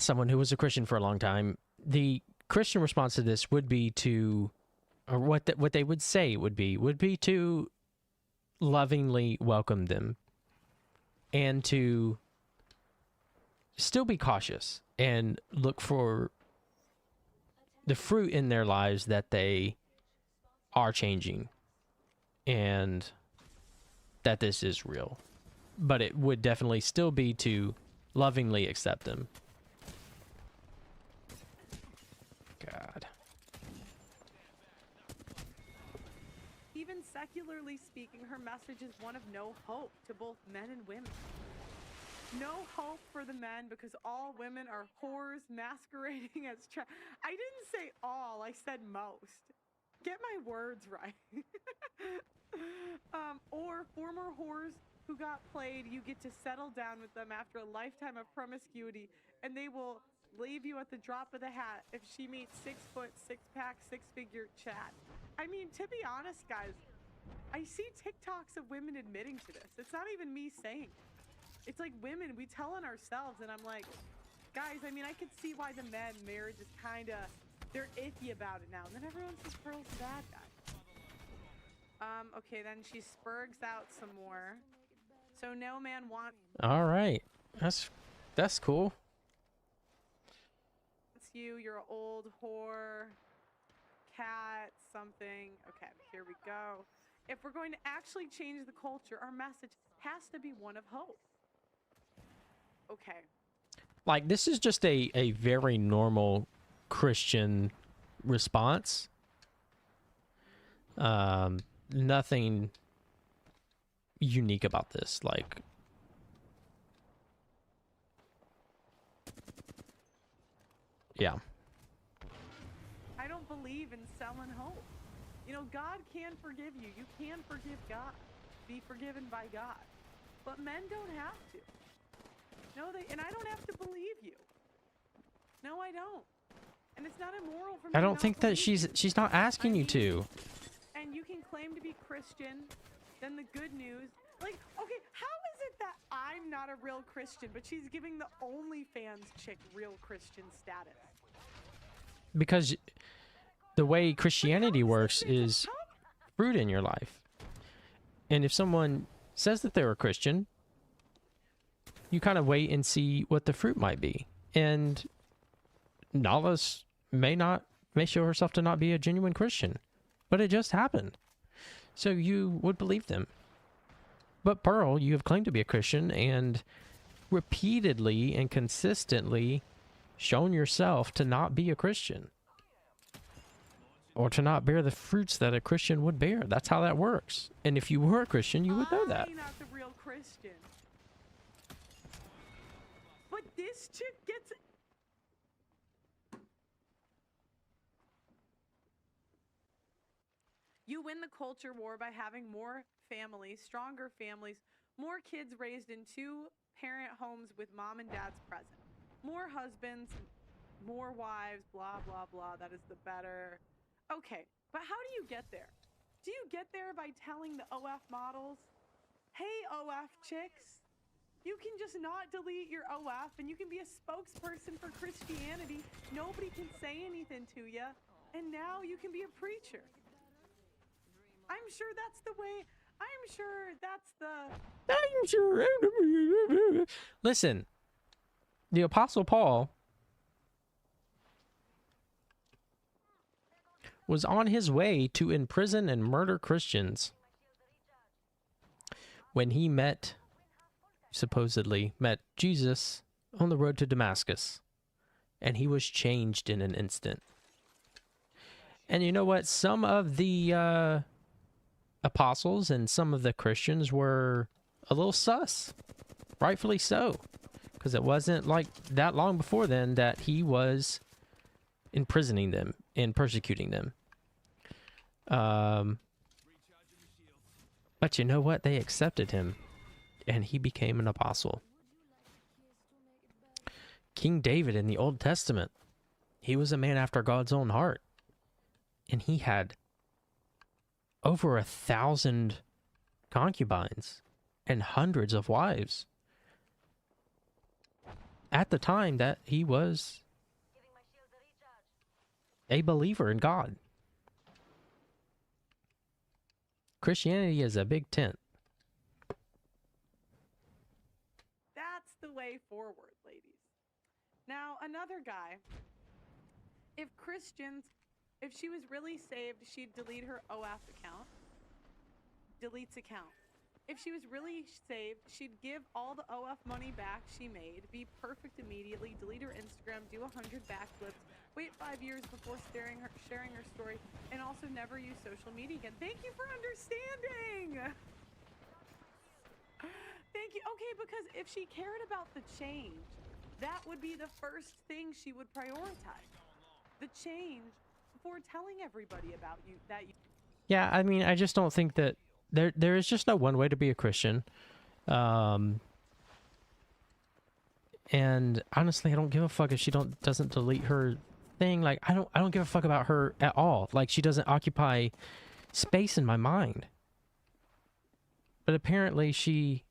someone who was a Christian for a long time, the Christian response to this would be to, or what they would say would be to lovingly welcome them and to still be cautious and look for the fruit in their lives that they are changing and that this is real. But it would definitely still be to lovingly accept them. God. even secularly speaking, her message is one of no hope to both men and women. No hope for the men because all women are whores masquerading as I didn't say all, I said most. Get my words right. Or former whores who got played, you get to settle down with them after a lifetime of promiscuity, and they will leave you at the drop of the hat if she meets 6 foot, 6-pack, 6-figure Chad. I mean, to be honest, guys, I see TikToks of women admitting to this. It's not even me saying it. It's like women, we tell on ourselves, and I'm like, guys, I mean, I can see why the men, marriage is kind of, they're iffy about it now. And then everyone says Pearl's a bad guy. Okay, then she spurgs out some more. So no man wants All right. That's cool. you, you're an old whore, cat, something. Okay, here we go. If we're going to actually change the culture, our message has to be one of hope. Okay. Like, this is just a very normal Christian response. Nothing unique about this. Like, yeah. I don't believe in selling hope. You know, God can forgive you. You can forgive God. Be forgiven by God. But men don't have to. No, and I don't have to believe you. No, I don't. And it's not immoral for me I to don't not think that believe you. she's not asking you to. And you can claim to be Christian, then the good news. Like, okay, how is it that I'm not a real Christian, but she's giving the OnlyFans chick real Christian status? Because the way Christianity works is fruit in your life. And if someone says that they're a Christian, you kind of wait and see what the fruit might be. And Nala's may show herself to not be a genuine Christian, but it just happened. So you would believe them. But Pearl, you have claimed to be a Christian and repeatedly and consistently shown yourself to not be a Christian. Or to not bear the fruits that a Christian would bear. That's how that works. And if you were a Christian, you would know that. I'm not the real Christian. But this chick gets... You win the culture war by having more families, stronger families, more kids raised in 2-parent homes with mom and dad's present, more husbands, more wives, blah, blah, blah. That is the better. Okay, but how do you get there? Do you get there by telling the OF models, hey, OF chicks, you can just not delete your OF and you can be a spokesperson for Christianity. Nobody can say anything to you. And now you can be a preacher. I'm sure that's the way. I'm sure that's the. I'm sure. Listen, the Apostle Paul was on his way to imprison and murder Christians when he supposedly met Jesus on the road to Damascus, and he was changed in an instant. And you know what? Some of the apostles and some of the Christians were a little sus, rightfully so, because it wasn't like that long before then that he was imprisoning them and persecuting them. But you know what? They accepted him, and he became an apostle. King David in the Old Testament, he was a man after God's own heart, and he had over 1,000 concubines and hundreds of wives at the time that he was a believer in God. Christianity is a big tent. That's the way forward, ladies. Now, another guy, if she was really saved, she'd delete her OF account. Deletes account. If she was really saved, she'd give all the OF money back she made, be perfect immediately, delete her Instagram, do 100 backflips, wait 5 years before sharing her story, and also never use social media again. Thank you for understanding! Thank you. Okay, because if she cared about the change, that would be the first thing she would prioritize. The change before telling everybody about you that you. Yeah, I mean, I just don't think that there is just no one way to be a Christian. And honestly, I don't give a fuck if she doesn't delete her thing. Like, I don't give a fuck about her at all. Like, she doesn't occupy space in my mind. But apparently she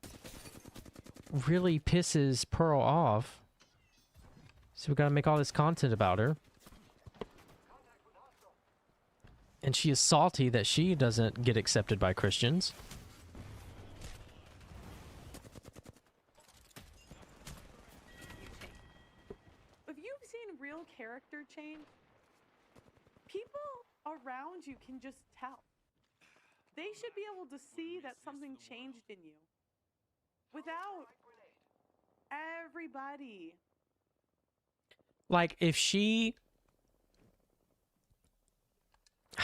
really pisses Pearl off. So we gotta make all this content about her. And she is salty that she doesn't get accepted by Christians. If you've seen real character change, people around you can just tell. They should be able to see that something changed in you without everybody. Like, if she...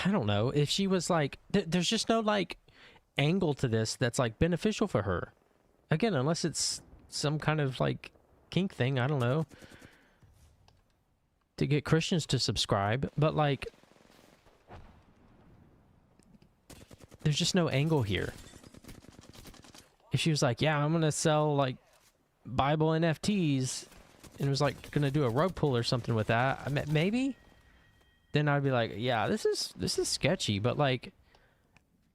I don't know. If she was like... there's just no, like, angle to this that's, like, beneficial for her. Again, unless it's some kind of, like, kink thing. I don't know. To get Christians to subscribe. But, like... there's just no angle here. If she was like, yeah, I'm going to sell, like, Bible NFTs, and was, like, going to do a rug pull or something with that, I mean, maybe? Then I'd be like, yeah, this is sketchy, but, like,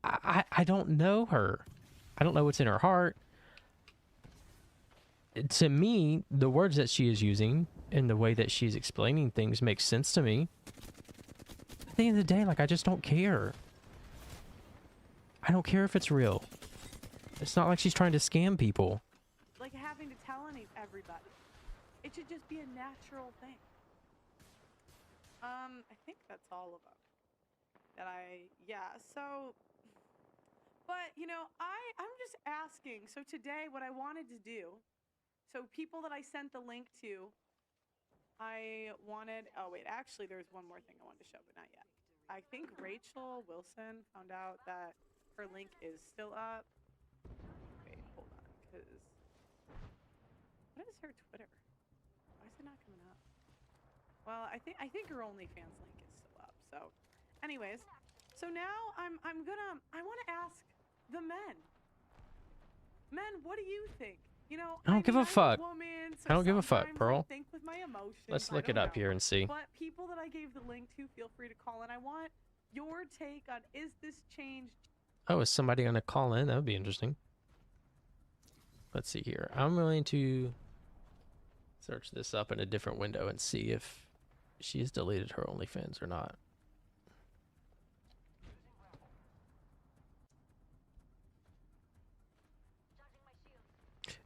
I don't know her. I don't know what's in her heart. To me, the words that she is using and the way that she's explaining things makes sense to me. At the end of the day, like, I just don't care. I don't care if it's real. It's not like she's trying to scam people. Like having to tell everybody. It should just be a natural thing. I think that's all of them. So, but, you know, I'm just asking. So today, what I wanted to do, so people that I sent the link to, oh wait, actually there's one more thing I wanted to show, but not yet. I think Rachel Wilson found out that her link is still up. Wait, hold on, because what is her Twitter? Why is it not coming up? Well, I think her OnlyFans link is still up. So, anyways, so now I want to ask the men. Men, what do you think? You know, I don't give a I'm fuck. woman, so I don't give a fuck, sometimes Pearl. I think with my emotions. Let's I look it don't up know. here and see. But people that I gave the link to, feel free to call in. I want your take on, is this change? Oh, is somebody gonna call in? That would be interesting. Let's see here. I'm willing to search this up in a different window and see if she's deleted her OnlyFans or not.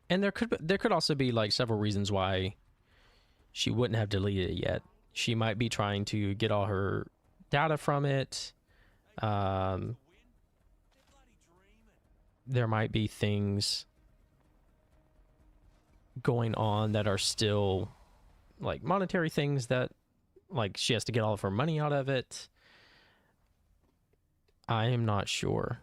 And there could also be like several reasons why she wouldn't have deleted it yet. She might be trying to get all her data from it. There might be things going on that are still like monetary things that like she has to get all of her money out of it. I am not sure.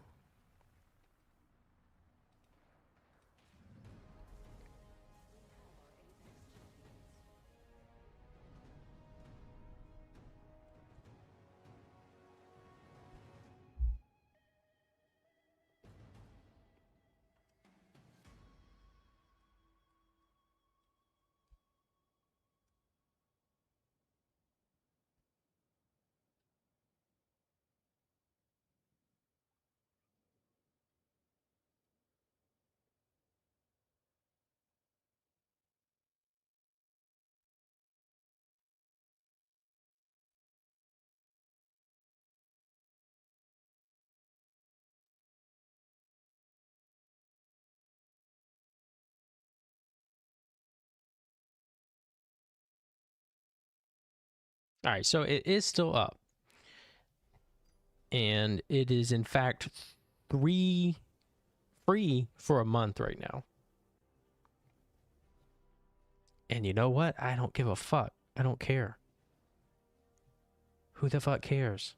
All right, so it is still up. And it is in fact free for a month right now. And you know what? I don't give a fuck. I don't care. Who the fuck cares?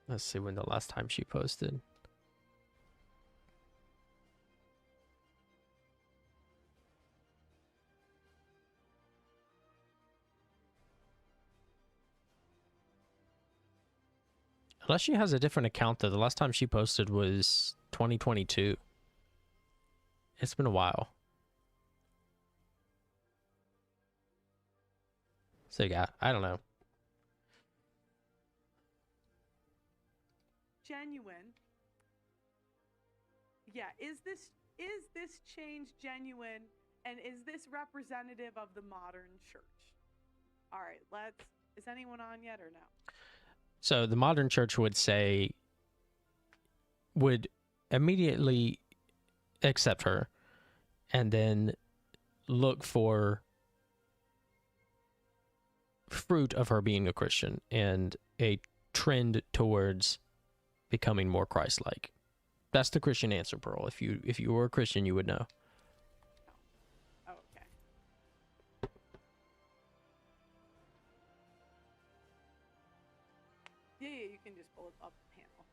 Let's see when the last time she posted. Unless she has a different account though. The last time she posted was 2022. It's been a while. So yeah, I don't know. Genuine. Yeah, is this change genuine, and is this representative of the modern church? All right, is anyone on yet or no? So the modern church would immediately accept her and then look for fruit of her being a Christian and a trend towards becoming more Christ-like. That's the Christian answer, Pearl. If you were a Christian, you would know. Oh, okay. Yeah, you can just pull it up the panel.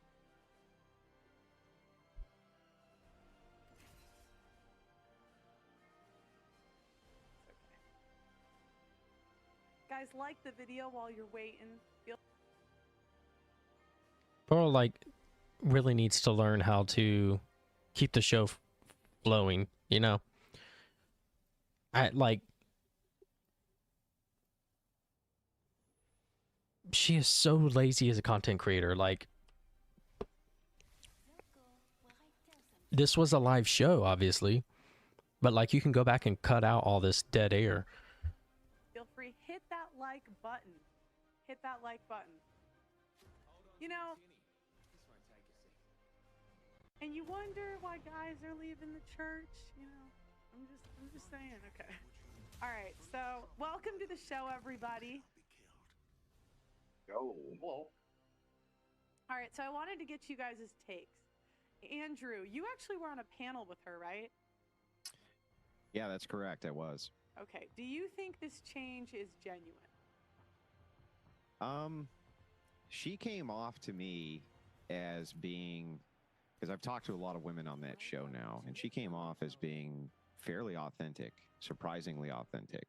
Okay. Guys, like the video while you're waiting. Pearl like really needs to learn how to keep the show flowing, you know. She is so lazy as a content creator. Like, this was a live show, obviously, but like you can go back and cut out all this dead air. Feel free, hit that like button. Hit that like button. You know, and you wonder why guys are leaving the church, you know. I'm just saying, okay. All right, so welcome to the show, everybody. Oh, hello. All right, so I wanted to get you guys' takes. Andrew, you actually were on a panel with her, right? Yeah, that's correct. I was. Okay. Do you think this change is genuine? she came off to me as being, because I've talked to a lot of women on that show now, and she came off as being fairly authentic, surprisingly authentic.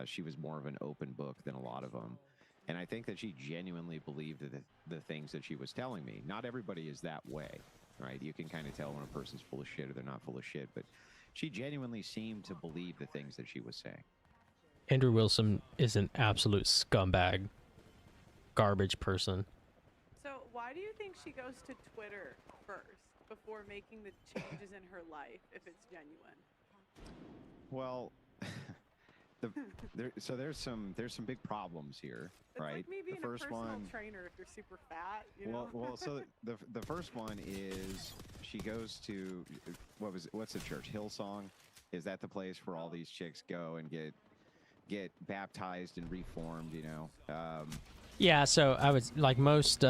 She was more of an open book than a lot of them. And I think that she genuinely believed the things that she was telling me. Not everybody is that way, right? You can kind of tell when a person's full of shit or they're not full of shit, but she genuinely seemed to believe the things that she was saying. Andrew Wilson is an absolute scumbag, garbage person. So why do you think she goes to Twitter first before making the changes in her life if it's genuine? Well, there's some big problems here, It's right? like me being The first a personal one, trainer if you're super fat, you know? well, so the first one is she goes to what's the church? Hillsong? Is that the place where all these chicks go and get baptized and reformed? You know. Yeah, so I was like most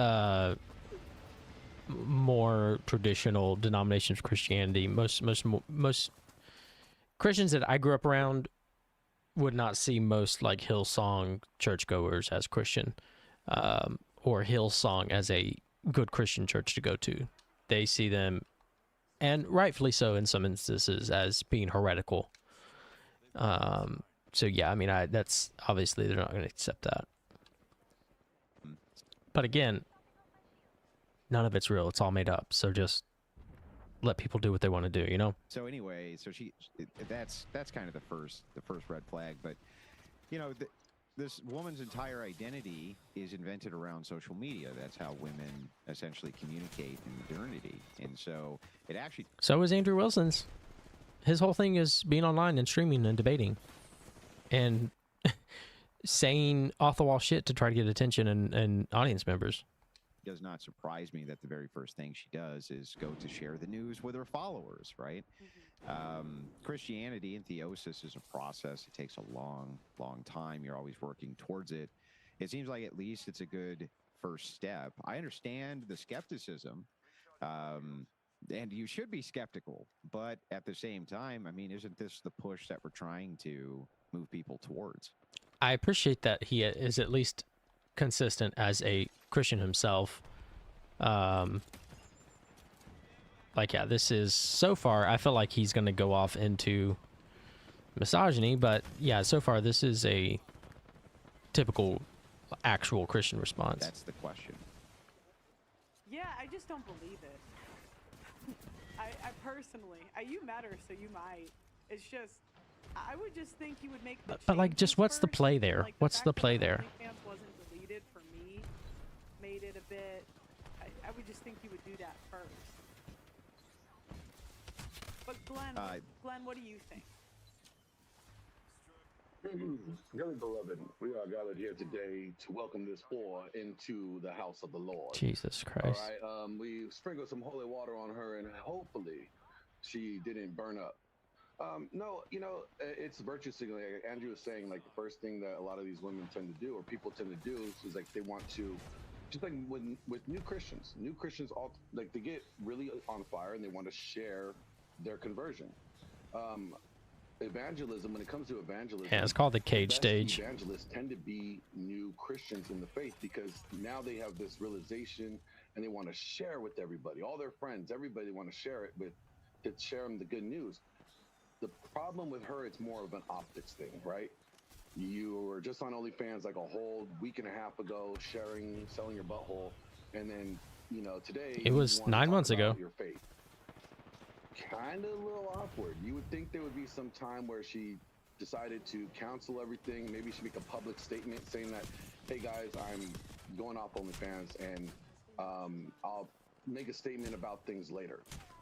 more traditional denominations of Christianity. Most Christians that I grew up around would not see most like Hillsong churchgoers as Christian, or Hillsong as a good Christian church to go to. They see them, and rightfully so in some instances, as being heretical. So yeah, I mean, that's obviously they're not going to accept that. But again, none of it's real. It's all made up. So just let people do what they want to do, you know? So anyway, so that's kind of the first red flag. But you know, this woman's entire identity is invented around social media. That's how women essentially communicate in modernity. And so it actually. So is Andrew Wilson's. His whole thing is being online and streaming and debating, and saying off-the-wall shit to try to get attention and audience members. It does not surprise me that the very first thing she does is go to share the news with her followers, right? Christianity and theosis is a process. It takes a long, long time. You're always working towards it. It seems like at least it's a good first step. I understand the skepticism, and you should be skeptical, but at the same time, I mean, isn't this the push that we're trying to move people towards? I appreciate that he is at least consistent as a Christian himself. Like, yeah, this is, so far, I feel like he's going to go off into misogyny, but yeah, so far, this is a typical, actual Christian response. That's the question. Yeah, I just don't believe it. I personally, you matter, so you might. It's just, I would just think you would make the but like, just changes what's the first, play there? like, What's the fact play that there? OnlyFans wasn't deleted for me, made it a bit. I would just think you would do that first. But Glenn, what do you think? Dearly beloved, we are gathered here today to welcome this whore into the house of the Lord. Jesus Christ. All right, we sprinkled some holy water on her, and hopefully she didn't burn up. No, you know, it's virtue signaling. Like Andrew was saying, like the first thing that a lot of these women tend to do, or people tend to do, is like they want to, just like with new Christians all like they get really on fire and they want to share their conversion. Evangelism, when it comes to evangelism, Yeah, it's called the cage best stage. Evangelists tend to be new Christians in the faith because now they have this realization and they want to share with everybody, all their friends, everybody want to share it with, to share them the good news. The problem with her, it's more of an optics thing, right? You were just on OnlyFans like a whole week and a half ago, selling your butthole, and then, you know, today It was 9 months ago. Your faith. Kind of a little awkward. You would think there would be some time where she decided to cancel everything. Maybe she make a public statement saying that, hey guys, I'm going off OnlyFans and I'll make a statement about things later.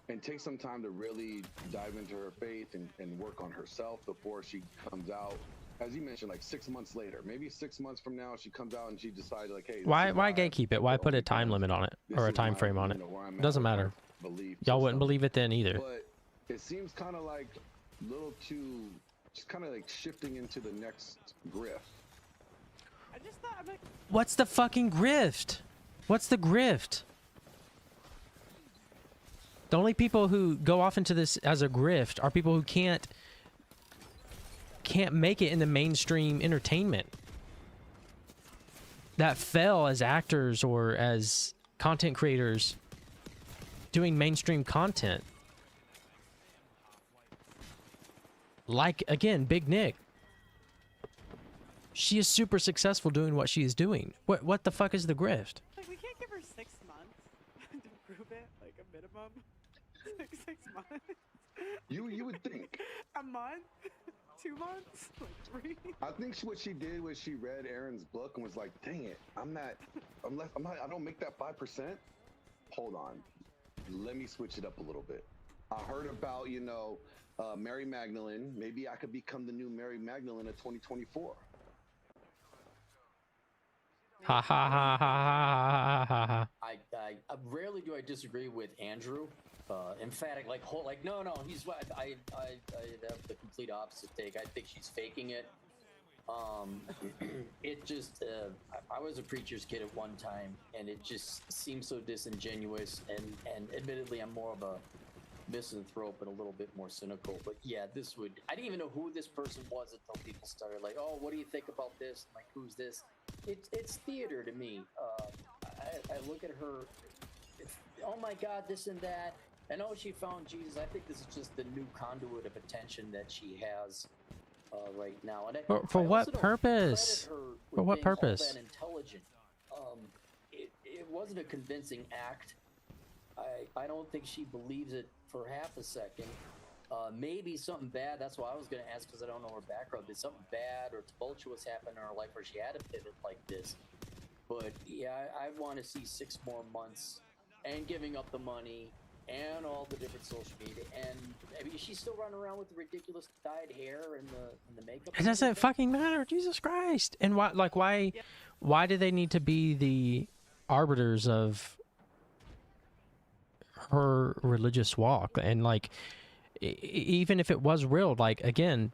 And take some time to really dive into her faith and work on herself before she comes out. As you mentioned, like 6 months later, maybe 6 months from now, she comes out and she decided like, hey, Why gatekeep it? Why put a time limit on it or a time frame on it? Doesn't matter. Y'all wouldn't believe it then either. But it seems kind of like a little too, just kind of like shifting into the next grift. I just thought, I'm like, What's the fucking grift? What's the grift? The only people who go off into this as a grift are people who can't make it in the mainstream entertainment. that fail as actors or as content creators doing mainstream content. Like, again, Big Nick. She is super successful doing what she is doing. What the fuck is the grift? Like, we can't give her 6 months to prove it, like a minimum. 6 months. You would think. A month? 2 months? Like 3? I think what she did was she read Aaron's book and was like, "Dang it, I don't make that 5%. Hold on, let me switch it up a little bit. I heard about Mary Magdalene. Maybe I could become the new Mary Magdalene of 2024." Ha ha ha ha ha ha ha ha. I rarely do I disagree with Andrew. Emphatic, like no, he's what I have the complete opposite take. I think she's faking it. It just I was a preacher's kid at one time, and it just seems so disingenuous. And admittedly, I'm more of a misanthrope and a little bit more cynical. But yeah, I didn't even know who this person was until people started like, "Oh, what do you think about this?" I'm like, who's this? It's theater to me. I look at her. Oh my God, this and that. And oh, she found Jesus. I think this is just the new conduit of attention that she has right now. And For what purpose? For what purpose? All that intelligent. It wasn't a convincing act. I don't think she believes it for half a second. Maybe something bad. That's why I was going to ask, because I don't know her background. Did something bad or tumultuous happen in her life where she had a pivot like this? But yeah, I want to see 6 more months and giving up the money and all the different social media. And I mean, she's still running around with the ridiculous dyed hair and the makeup. It doesn't fucking matter. Jesus Christ. And why do they need to be the arbiters of her religious walk? And like, even if it was real, like, again,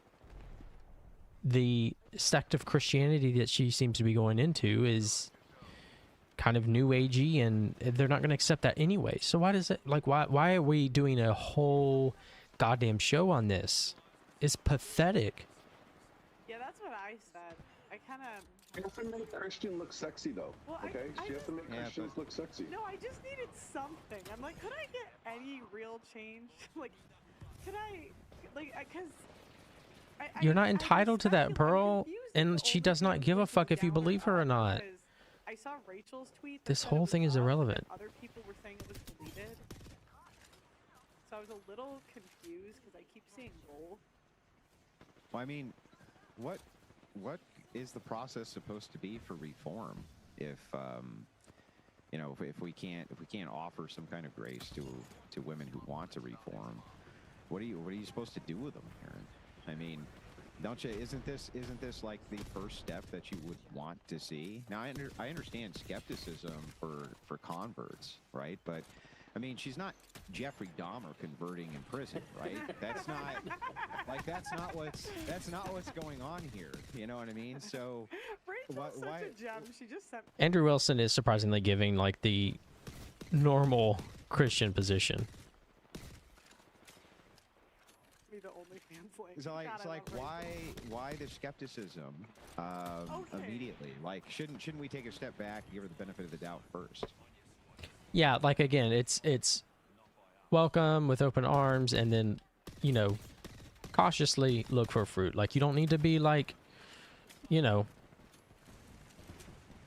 the sect of Christianity that she seems to be going into is kind of new agey, and they're not going to accept that anyway. So why does it, like, why are we doing a whole goddamn show on this? It's pathetic. Yeah, that's what I said. I kind of... You have to make Christian look sexy, though. Well, okay? She has to make Christians look sexy. No, I just needed something. I'm like, could I get any real change? Like, could I... Like, because... You're not entitled to that, Pearl, and she does not give a fuck if you believe her or not. I saw Rachel's tweet. This whole thing is irrelevant. Other people were saying it was deleted. So I was a little confused because I keep seeing gold. Well, I mean, what is the process supposed to be for reform? If if we can't offer some kind of grace to women who want to reform, what are you supposed to do with them, Aaron? I mean, don't you? Isn't this like the first step that you would want to see? Now, I understand skepticism for converts, right? But I mean, she's not Jeffrey Dahmer converting in prison, right? That's not what's going on here. You know what I mean? So, Rachel's such a gem. She just sent. Andrew Wilson is surprisingly giving like the normal Christian position. The OnlyFans link. So like why the skepticism immediately? Like shouldn't we take a step back and give her the benefit of the doubt first? Yeah, like again, it's welcome with open arms, and then cautiously look for fruit. Like you don't need to be like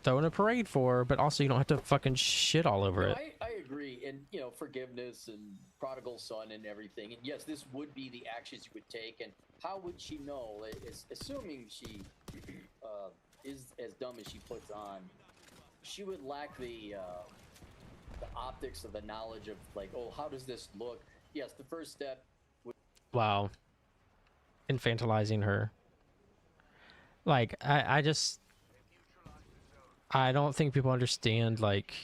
throwing a parade for her, but also you don't have to fucking shit all over it. I agree, and forgiveness and prodigal son and everything. And yes, this would be the actions you would take. And how would she know? Assuming she is as dumb as she puts on, she would lack the optics of the knowledge of like, oh, how does this look? Yes, the first step would... Wow. Infantilizing her. Like, I don't think people understand, like...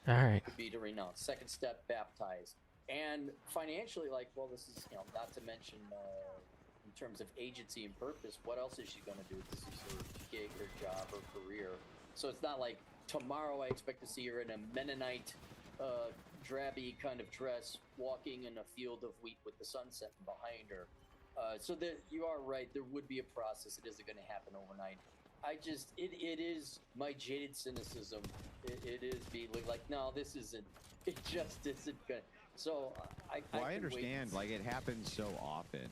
All right. Be to renounce. Second step, baptize. And financially, like, well, this is, not to mention in terms of agency and purpose, what else is she going to do? This is her gig, her job, her career. So it's not like tomorrow I expect to see her in a Mennonite, drabby kind of dress, walking in a field of wheat with the sun setting behind her. So that you are right. There would be a process. It isn't going to happen overnight. It is my jaded cynicism. It is being like, no, this isn't. It just isn't good. So I understand. Like, it happens so often.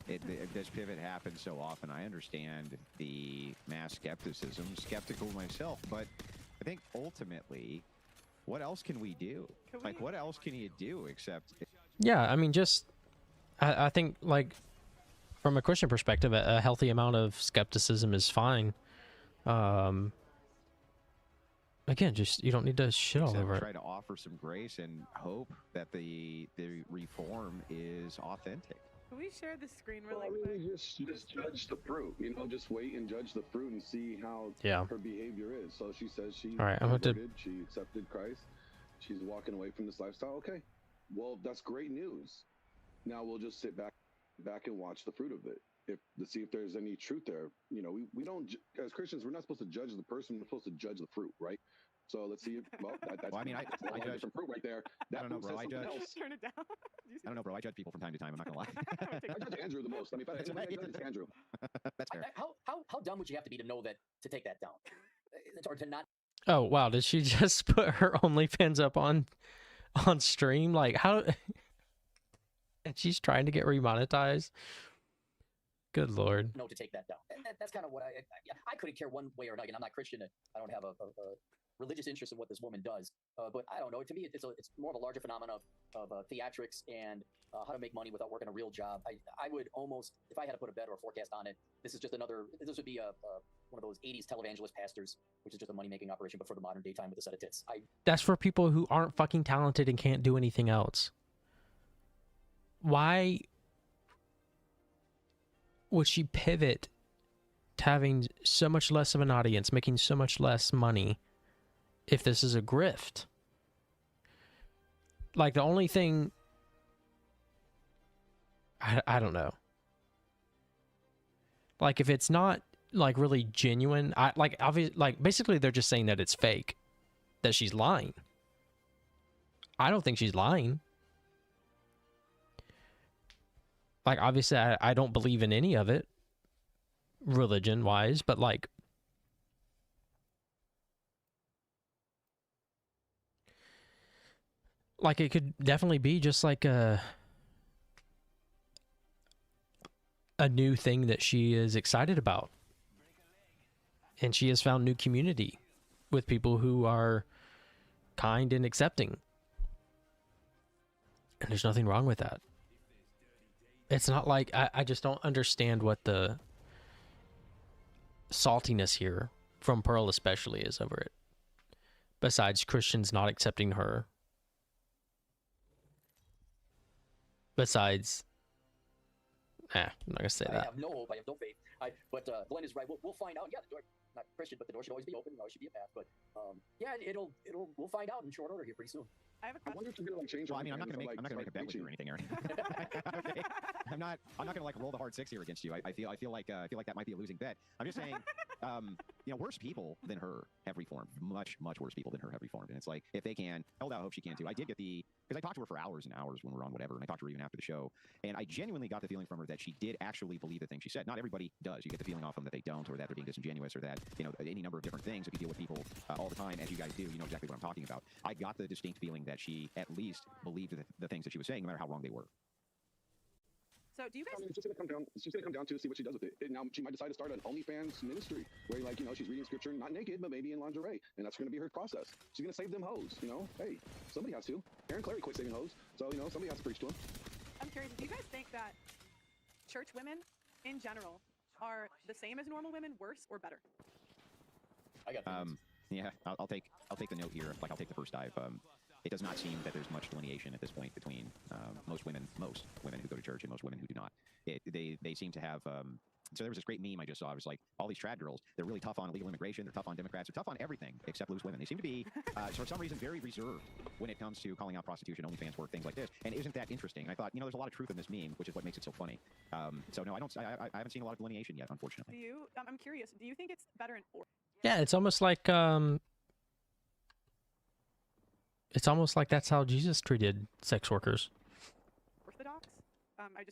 This pivot happens so often. I understand the mass skepticism. Skeptical myself, but I think ultimately, what else can we do? Like, what else can you do except? Yeah, I mean, just I think, like, from a Christian perspective, a healthy amount of skepticism is fine. Again, just you don't need to shit all over it. Try to offer some grace and hope that the reform is authentic. Can we share the screen really Well, quick? just judge the fruit. You know, just wait and judge the fruit and see how her behavior is. So she says she she accepted Christ. She's walking away from this lifestyle. Okay, well, that's great news. Now we'll just sit back and watch the fruit of it. To see if there's any truth there. You know, we don't, as Christians, we're not supposed to judge the person. We're supposed to judge the fruit, right? So let's see. Well, that's I judge some fruit right there. That I don't know, bro. I judge. Turn it down. I don't know, bro. I judge people from time to time. I'm not gonna lie. I judge Andrew the most. I mean, if I judge Andrew. That's fair. How dumb would you have to be to know that to take that down, or to not? Oh wow! Did she just put her OnlyFans up on stream? Like how? And she's trying to get remonetized. Good Lord. No, to take that down. That's kind of what I couldn't care one way or another. I'm not Christian. I don't have a religious interest in what this woman does. But I don't know. To me, it's more of a larger phenomenon of theatrics and how to make money without working a real job. I would almost, if I had to put a bet or a forecast on it, this would be one of those 80s televangelist pastors, which is just a money-making operation, but for the modern day time with a set of tits. That's for people who aren't fucking talented and can't do anything else. Why would she pivot to having so much less of an audience, making so much less money, if this is a grift? Like, the only thing... I don't know. Like, if it's not, like, really genuine... basically, they're just saying that it's fake. That she's lying. I don't think she's lying. Like, obviously, I don't believe in any of it, religion-wise, but, like, it could definitely be just, like, a new thing that she is excited about. And she has found new community with people who are kind and accepting. And there's nothing wrong with that. It's not like, I just don't understand what the saltiness here, from Pearl especially, is over it. Besides Christians not accepting her. Besides, I'm not going to say that. I have no hope, I have no faith. But Glenn is right, we'll find out. Yeah, the door, not Christian, but the door should always be open. There should be a path. But yeah, we'll find out in short order here pretty soon. I have a question. I wonder if they're gonna change. Well, I mean, I'm not gonna make a bet with you or anything, Aaron. Okay. I'm not gonna roll the hard 6 here against you. I feel like that might be a losing bet. I'm just saying, worse people than her have reformed. Much worse people than her have reformed. And it's like, if they can, held out hope she can too. I did get because I talked to her for hours and hours when we were on whatever, and I talked to her even after the show, and I genuinely got the feeling from her that she did actually believe the things she said. Not everybody does. You get the feeling off them that they don't, or that they're being disingenuous, or that any number of different things. If you deal with people all the time, as you guys do, you know exactly what I'm talking about. I got the distinct feeling that she at least believed the things that she was saying, no matter how wrong they were. So do you guys? I mean, it's just gonna come down to see what she does with it. Now she might decide to start an OnlyFans ministry where, she's reading scripture, not naked, but maybe in lingerie, and that's gonna be her process. She's gonna save them hoes. Hey, somebody has to. Aaron Clary quit saving hoes, so somebody has to preach to him. I'm curious. Do you guys think that church women, in general, are the same as normal women, worse or better? I got feelings. Yeah, I'll take the note here. I'll take the first dive. It does not seem that there's much delineation at this point between most women who go to church and most women who do not. They seem to have. So there was this great meme I just saw. I was like, all these trad girls, they're really tough on illegal immigration. They're tough on Democrats. They're tough on everything except loose women. They seem to be, for some reason, very reserved when it comes to calling out prostitution, OnlyFans work, things like this. And isn't that interesting? I thought, there's a lot of truth in this meme, which is what makes it so funny. So no, I haven't seen a lot of delineation yet, unfortunately. I'm curious. Do you think it's better in or? Yeah, it's almost like that's how Jesus treated sex workers. Orthodox? I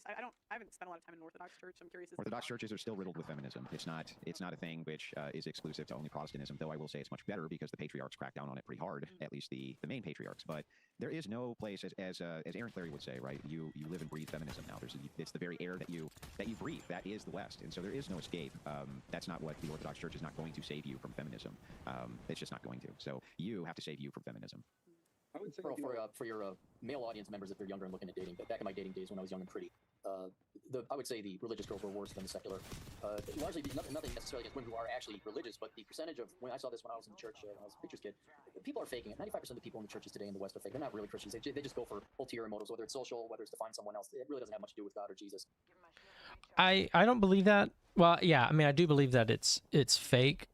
haven't spent a lot of time in an Orthodox church. I'm curious. Orthodox churches are still riddled with feminism. It's not a thing which is exclusive to only Protestantism, though I will say it's much better because the patriarchs crack down on it pretty hard, at least the main patriarchs. But there is no place, as Aaron Clary would say, right? You live and breathe feminism now. It's the very air that you breathe. That is the West, and so there is no escape. That's not what the Orthodox Church is not going to save you from feminism. It's just not going to. So you have to save you from feminism. I would say for your male audience members, if they're younger and looking at dating, but back in my dating days when I was young and pretty, I would say the religious girls were worse than the secular. Largely, nothing necessarily against women who are actually religious, but the percentage of, when I saw this when I was in church, when I was a preacher's kid, people are faking it. 95% of the people in the churches today in the West are fake. They're not really Christians. They just go for ulterior motives, whether it's social, whether it's to find someone else. It really doesn't have much to do with God or Jesus. I don't believe that. Well, yeah, I mean, I do believe that it's fake,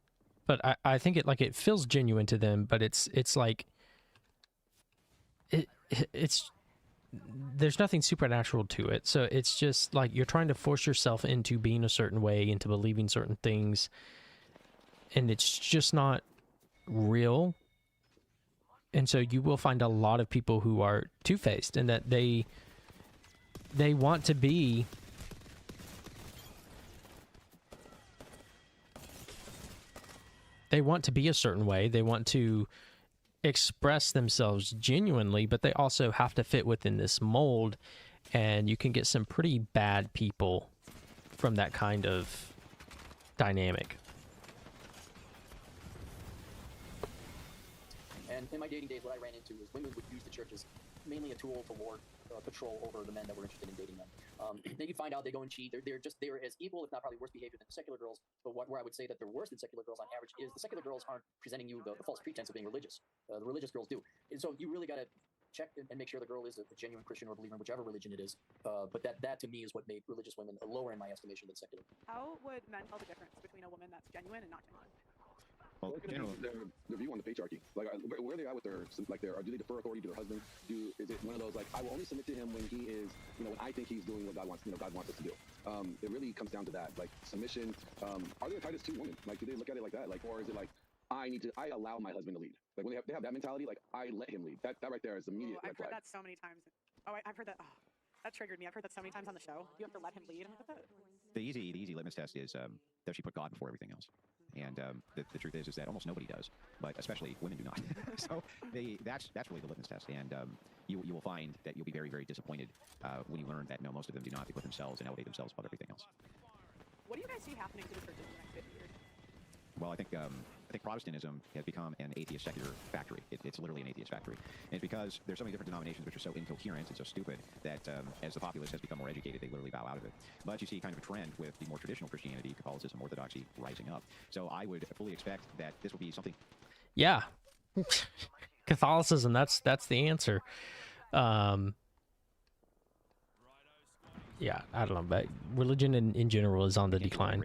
but I think it feels genuine to them, but it's like it's there's nothing supernatural to it. So it's just like you're trying to force yourself into being a certain way, into believing certain things, and it's just not real. And so you will find a lot of people who are two-faced, and that they want to be a certain way. They want to express themselves genuinely, but they also have to fit within this mold, and you can get some pretty bad people from that kind of dynamic. And in my dating days, what I ran into is women would use the church as mainly a tool to lord control over the men that were interested in dating them. Then you find out they go and cheat. They're as equal, if not probably worse behavior than the secular girls. But where I would say that they're worse than secular girls on average is the secular girls aren't presenting you the false pretense of being religious. The religious girls do. And so you really got to check and make sure the girl is a genuine Christian or believer in whichever religion it is. But that to me is what made religious women lower in my estimation than secular. How would men tell the difference between a woman that's genuine and not genuine? Well, their view on the patriarchy, like where are they at with their do they defer authority to their husband? Is it one of those like I will only submit to him when he is, when I think he's doing what God wants, God wants us to do. It really comes down to that, like submission. Are they Titus 2 women? Like, do they look at it like that, like, or is it like I allow my husband to lead? Like when they have that mentality, like I let him lead. That right there is immediate. I've heard that so many times. I've heard that. Oh, that triggered me. I've heard that so many times on the show. You have to let him lead. The easy litmus test is does she put God before everything else? And the truth is that almost nobody does, but especially women do not. So that's really the litmus test. And you will find that you'll be very, very disappointed when you learn that no, most of them do not. They put themselves and elevate themselves above everything else. What do you guys see happening to the churches in the next 50 years? Well, I think Protestantism has become an atheist secular factory. It's literally an atheist factory. And it's because there's so many different denominations which are so incoherent and so stupid that as the populace has become more educated, they literally bow out of it. But you see kind of a trend with the more traditional Christianity, Catholicism, Orthodoxy rising up. So I would fully expect that this will be something. Yeah. Catholicism, that's the answer. Yeah, I don't know, but religion in general is on the decline.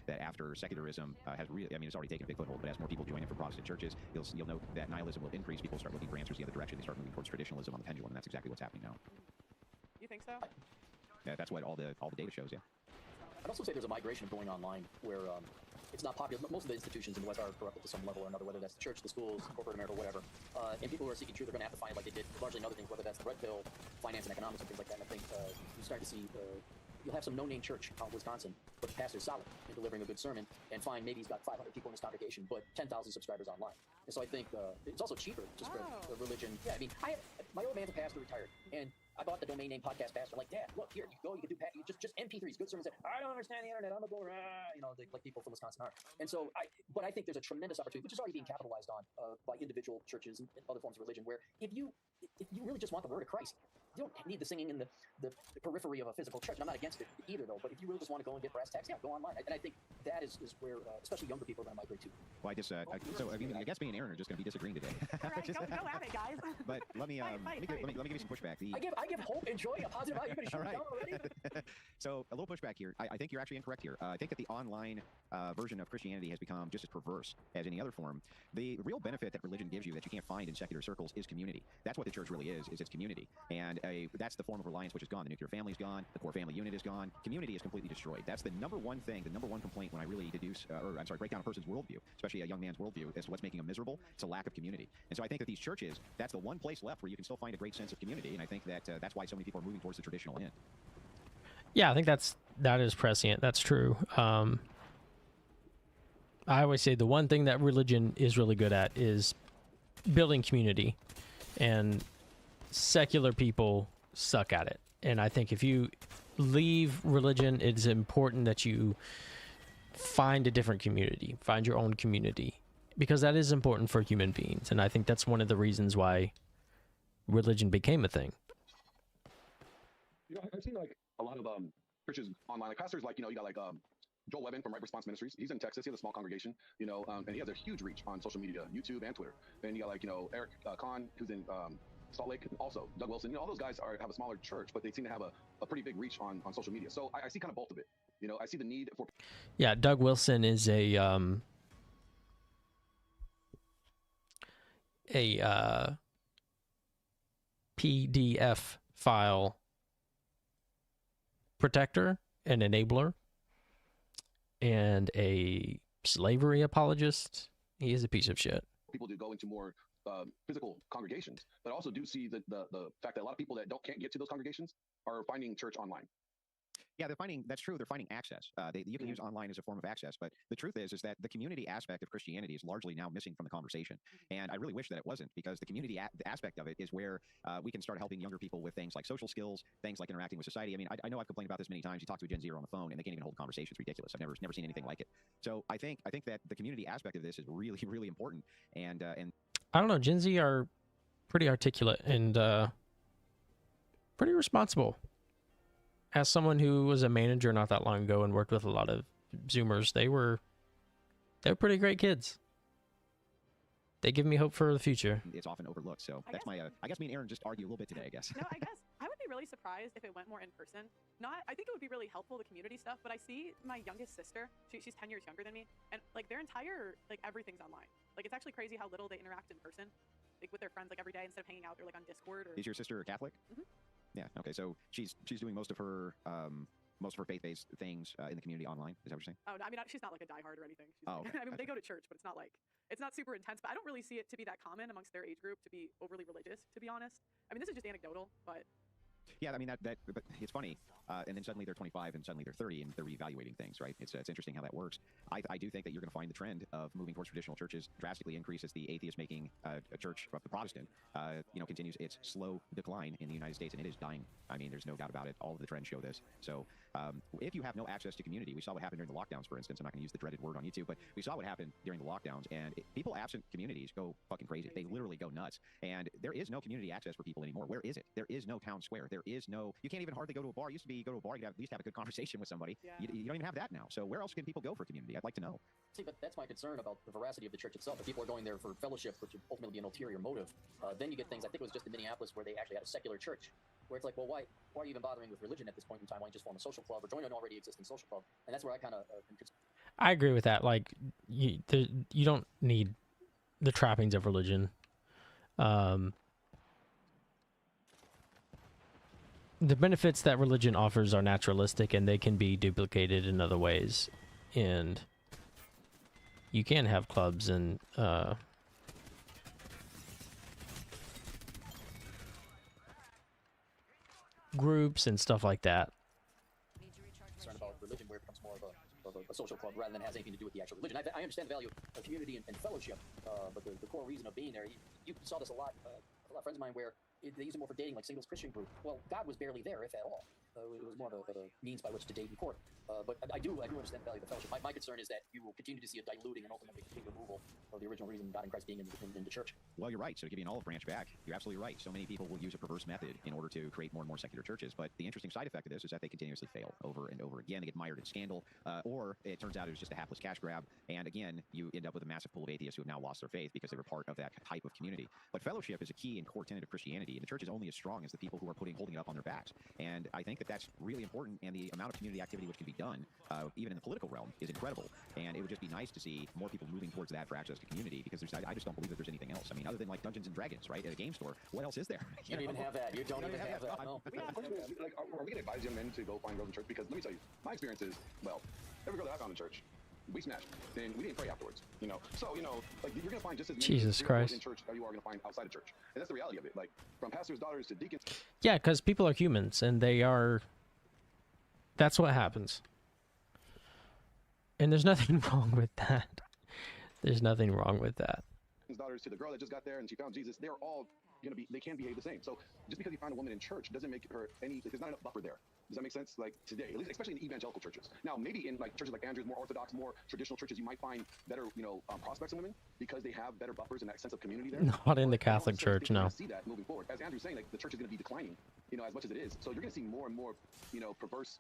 That after secularism has really, it's already taken a big foothold, but as more people join in from Protestant churches, you'll note that nihilism will increase. People start looking for answers the other direction. They start moving towards traditionalism on the pendulum, and that's exactly what's happening now. You think so? Yeah, that's what all the data shows, yeah. I'd also say there's a migration going online where it's not popular. Most of the institutions in the West are corrupted to some level or another, whether that's the church, the schools, corporate America, whatever. And people who are seeking truth are going to have to find, like they did largely in other things, whether that's the red pill, finance and economics and things like that. And I think you start to see you'll have some no-name church out in Wisconsin, but the pastor's solid in delivering a good sermon, and fine, maybe he's got 500 people in his congregation, but 10,000 subscribers online. And so I think it's also cheaper to spread the religion. Yeah, my old man's a pastor, retired, and I bought the domain name Podcast Pastor. Like, Dad, look here, you can do just MP3s, good sermons. I don't understand the internet. I'm a boomer. Like people from Wisconsin are. And so, but I think there's a tremendous opportunity, which is already being capitalized on by individual churches and other forms of religion, where if you really just want the word of Christ, you don't need the singing in the periphery of a physical church. And I'm not against it either, though. But if you really just want to go and get brass tacks, yeah, go online. And I think that is where, especially younger people, are going to migrate to. Well, I guess me and Aaron are just going to be disagreeing today. All right, go at it, guys. But let me give you some pushback. I give hope and joy, a positive vibe. You're going to shoot me down already. So a little pushback here. I think you're actually incorrect here. I think that the online version of Christianity has become just as perverse as any other form. The real benefit that religion gives you that you can't find in secular circles is community. That's what the church really is its community. And that's the form of reliance which is gone. The nuclear family's gone. The core family unit is gone. Community is completely destroyed. That's the number one thing, the number one complaint when I really break down a person's worldview, especially a young man's worldview, as to what's making him miserable. It's a lack of community. And so I think that these churches, that's the one place left where you can still find a great sense of community. And I think that that's why so many people are moving towards the traditional end. Yeah, I think that is prescient. That's true. I always say the one thing that religion is really good at is building community, and secular people suck at it. And I think if you leave religion, it's important that you find a different community, find your own community, because that is important for human beings. And I think that's one of the reasons why religion became a thing. You know, I've seen like a lot of churches online, like pastors, like, you know, you got like Joel Webben from Right Response Ministries. He's in Texas. He has a small congregation, you know, and he has a huge reach on social media, YouTube and Twitter. Then you got like, you know, Eric Kahn, who's in Salt Lake, also Doug Wilson. You know, all those guys have a smaller church, but they seem to have a pretty big reach on social media. So I see kind of both of it. You know, I see the need for. Yeah, Doug Wilson is a PDF file protector and enabler, and a slavery apologist. He is a piece of shit. People do go into more physical congregations, but I also do see the fact that a lot of people that can't get to those congregations are finding church online. Yeah, that's true. They're finding access. You can use online as a form of access, but the truth is that the community aspect of Christianity is largely now missing from the conversation. And I really wish that it wasn't, because the community aspect of it is where we can start helping younger people with things like social skills, things like interacting with society. I mean, I know I've complained about this many times. You talk to a Gen Zer on the phone and they can't even hold a conversation. It's ridiculous. I've never seen anything like it. So I think that the community aspect of this is really, really important. And I don't know, Gen Z are pretty articulate and pretty responsible. As someone who was a manager not that long ago and worked with a lot of Zoomers, they were pretty great kids. They give me hope for the future. It's often overlooked. So that's my. I guess me and Aaron just argue a little bit today, I guess. No, I guess I would be really surprised if it went more in person. I think it would be really helpful, the community stuff, but I see my youngest sister, she's 10 years younger than me, and like their entire, like everything's online. Like it's actually crazy how little they interact in person, like with their friends, like every day instead of hanging out, they're like on Discord. Or... Is your sister Catholic? Mm-hmm. Yeah. Okay. So she's doing most of her faith-based things in the community online. Is that what you're saying? Oh, no, I mean, she's not like a diehard or anything. Okay. I mean, they go to church, but it's not super intense. But I don't really see it to be that common amongst their age group to be overly religious, to be honest. I mean, this is just anecdotal, but. Yeah, I mean but it's funny, and then suddenly they're 25 and suddenly they're 30 and they're reevaluating things, right? It's interesting how that works. I do think that you're going to find the trend of moving towards traditional churches drastically increase as the atheist making a church of the Protestant, continues its slow decline in the United States, and it is dying. I mean, there's no doubt about it. All of the trends show this. So if you have no access to community, we saw what happened during the lockdowns, for instance. I'm not going to use the dreaded word on YouTube, but we saw what happened during the lockdowns, and people absent communities go fucking crazy. They literally go nuts, and there is no community access for people anymore. Where is it? There is no town square. There is no. You can't even hardly go to a bar. It used to be you go to a bar, you at least have a good conversation with somebody. Yeah. You don't even have that now. So where else can people go for community? I'd like to know. See, but that's my concern about the veracity of the church itself. If people are going there for fellowship, which would ultimately be an ulterior motive, then you get things. I think it was just in Minneapolis where they actually had a secular church, where it's like, well, why are you even bothering with religion at this point in time? Why don't you just form a social club or join an already existing social club? And that's where I kind of. I agree with that. Like, you don't need the trappings of religion. The benefits that religion offers are naturalistic, and they can be duplicated in other ways. And you can have clubs and groups and stuff like that. Concerned about religion, where it becomes more of a social club rather than has anything to do with the actual religion. I understand the value of community and fellowship, but the core reason of being there, you saw this a lot. A lot of friends of mine where they use it more for dating, like singles Christian group. Well, God was barely there, if at all. It was more of a means by which to date in court. But I do understand the value of the fellowship. My concern is that you will continue to see a diluting and ultimately complete removal of the original reason God in Christ being in the church. Well, you're right. So to give you an olive branch back, you're absolutely right. So many people will use a perverse method in order to create more and more secular churches. But the interesting side effect of this is that they continuously fail over and over again. They get mired in scandal, or it turns out it was just a hapless cash grab. And again, you end up with a massive pool of atheists who have now lost their faith because they were part of that type of community. But fellowship is a key and core tenet of Christianity, and the church is only as strong as the people who are holding it up on their backs. And I think that that's really important. And the amount of community activity which can be done, even in the political realm, is incredible. And it would just be nice to see more people moving towards that for access to community, because I just don't believe that there's anything else. I mean, other than like Dungeons and Dragons, right, at a game store, what else is there? You don't even have that. You don't even have that. No. Like, are we going to advise young men to go find girls in church? Because let me tell you, my experience is, well, every girl that I found in church, we smashed. Then we didn't pray afterwards, So, like you're going to find just as many Jesus Christ in church as you are going to find outside of church. And that's the reality of it. Like, from pastors' daughters to deacons. Yeah, because people are humans, and they are That's what happens. And there's nothing wrong with that. There's nothing wrong with that. daughters to the girl that just got there and she found Jesus, they're all they can behave the same. So just because you find a woman in church doesn't make her any, there's not enough buffer there. Does that make sense? Like today, at least, especially in evangelical churches. Now, maybe in like churches like Andrew's, more orthodox, more traditional churches, you might find better, prospects in women because they have better buffers and that sense of community there. Not in the Catholic Church, no. See that moving forward. As Andrew's saying, like the church is going to be declining, as much as it is. So you're going to see more and more, perverse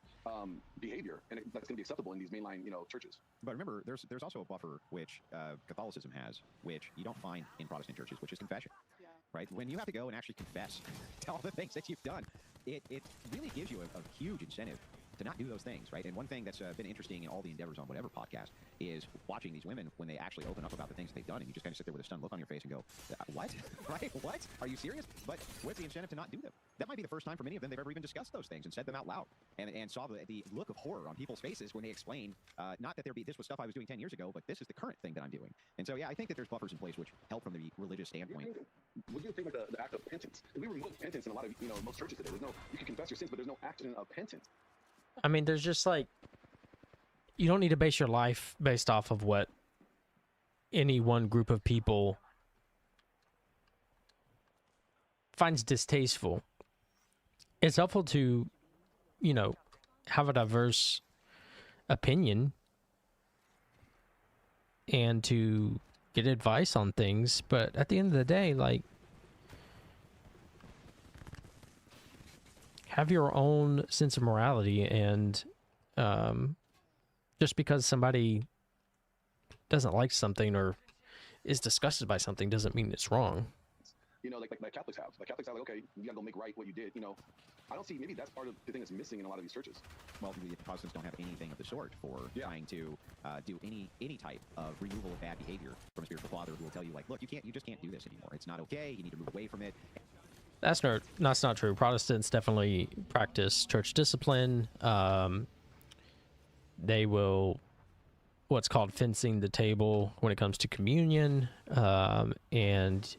behavior, and that's going to be acceptable in these mainline, churches. But remember, there's also a buffer which Catholicism has, which you don't find in Protestant churches, which is confession. Yeah. Right? When you have to go and actually confess to all the things that you've done, it really gives you a huge incentive to not do those things, right? And one thing that's been interesting in all the endeavors on whatever podcast is watching these women when they actually open up about the things they've done, and you just kind of sit there with a stunned look on your face and go, what? Right? What? Are you serious? But what's the incentive to not do them? That might be the first time for many of them they've ever even discussed those things and said them out loud, and saw the look of horror on people's faces when they explained, not that this was stuff I was doing 10 years ago, but this is the current thing that I'm doing. And so, yeah, I think that there's buffers in place which help from the religious standpoint. What do you think of the act of repentance? We remove repentance in a lot of, most churches today. You can confess your sins, but there's no action of repentance. I mean, there's just like, you don't need to base your life based off of what any one group of people finds distasteful. It's helpful to, have a diverse opinion and to get advice on things, but at the end of the day, like, have your own sense of morality, and just because somebody doesn't like something or is disgusted by something doesn't mean it's wrong. Like Catholics have. Like Catholics have, like, okay, you gotta go make right what you did. I don't see, maybe that's part of the thing that's missing in a lot of these churches. Well, the Protestants don't have anything of the sort for trying to do any type of removal of bad behavior from a spiritual father who will tell you, like, look, you just can't do this anymore. It's not okay. You need to move away from it. That's not true. Protestants definitely practice church discipline. They will, what's called fencing the table when it comes to communion, and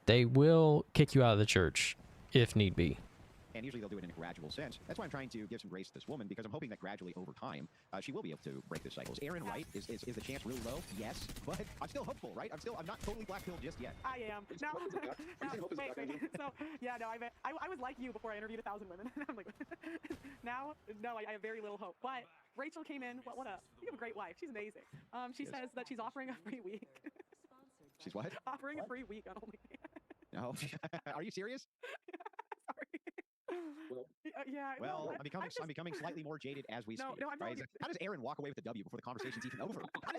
they will kick you out of the church if need be. And usually they'll do it in a gradual sense. That's why I'm trying to give some grace to this woman, because I'm hoping that gradually over time, she will be able to break this cycle. Is Aaron right? Is the chance really low? Yes, but I'm still hopeful, right? I'm not totally black-pilled just yet. I am. No, wait. So, yeah, no, I was like you before I interviewed 1,000 women. I'm like, now, no, I have very little hope. But Rachel came in. You have a great wife. She's amazing. She says that she's offering a free week. She's what? Offering a free week on OnlyFans. No. Are you serious? Sorry. Well, I'm becoming slightly more jaded as we speak. Right? How does Aaron walk away with the W before the conversation's even over? I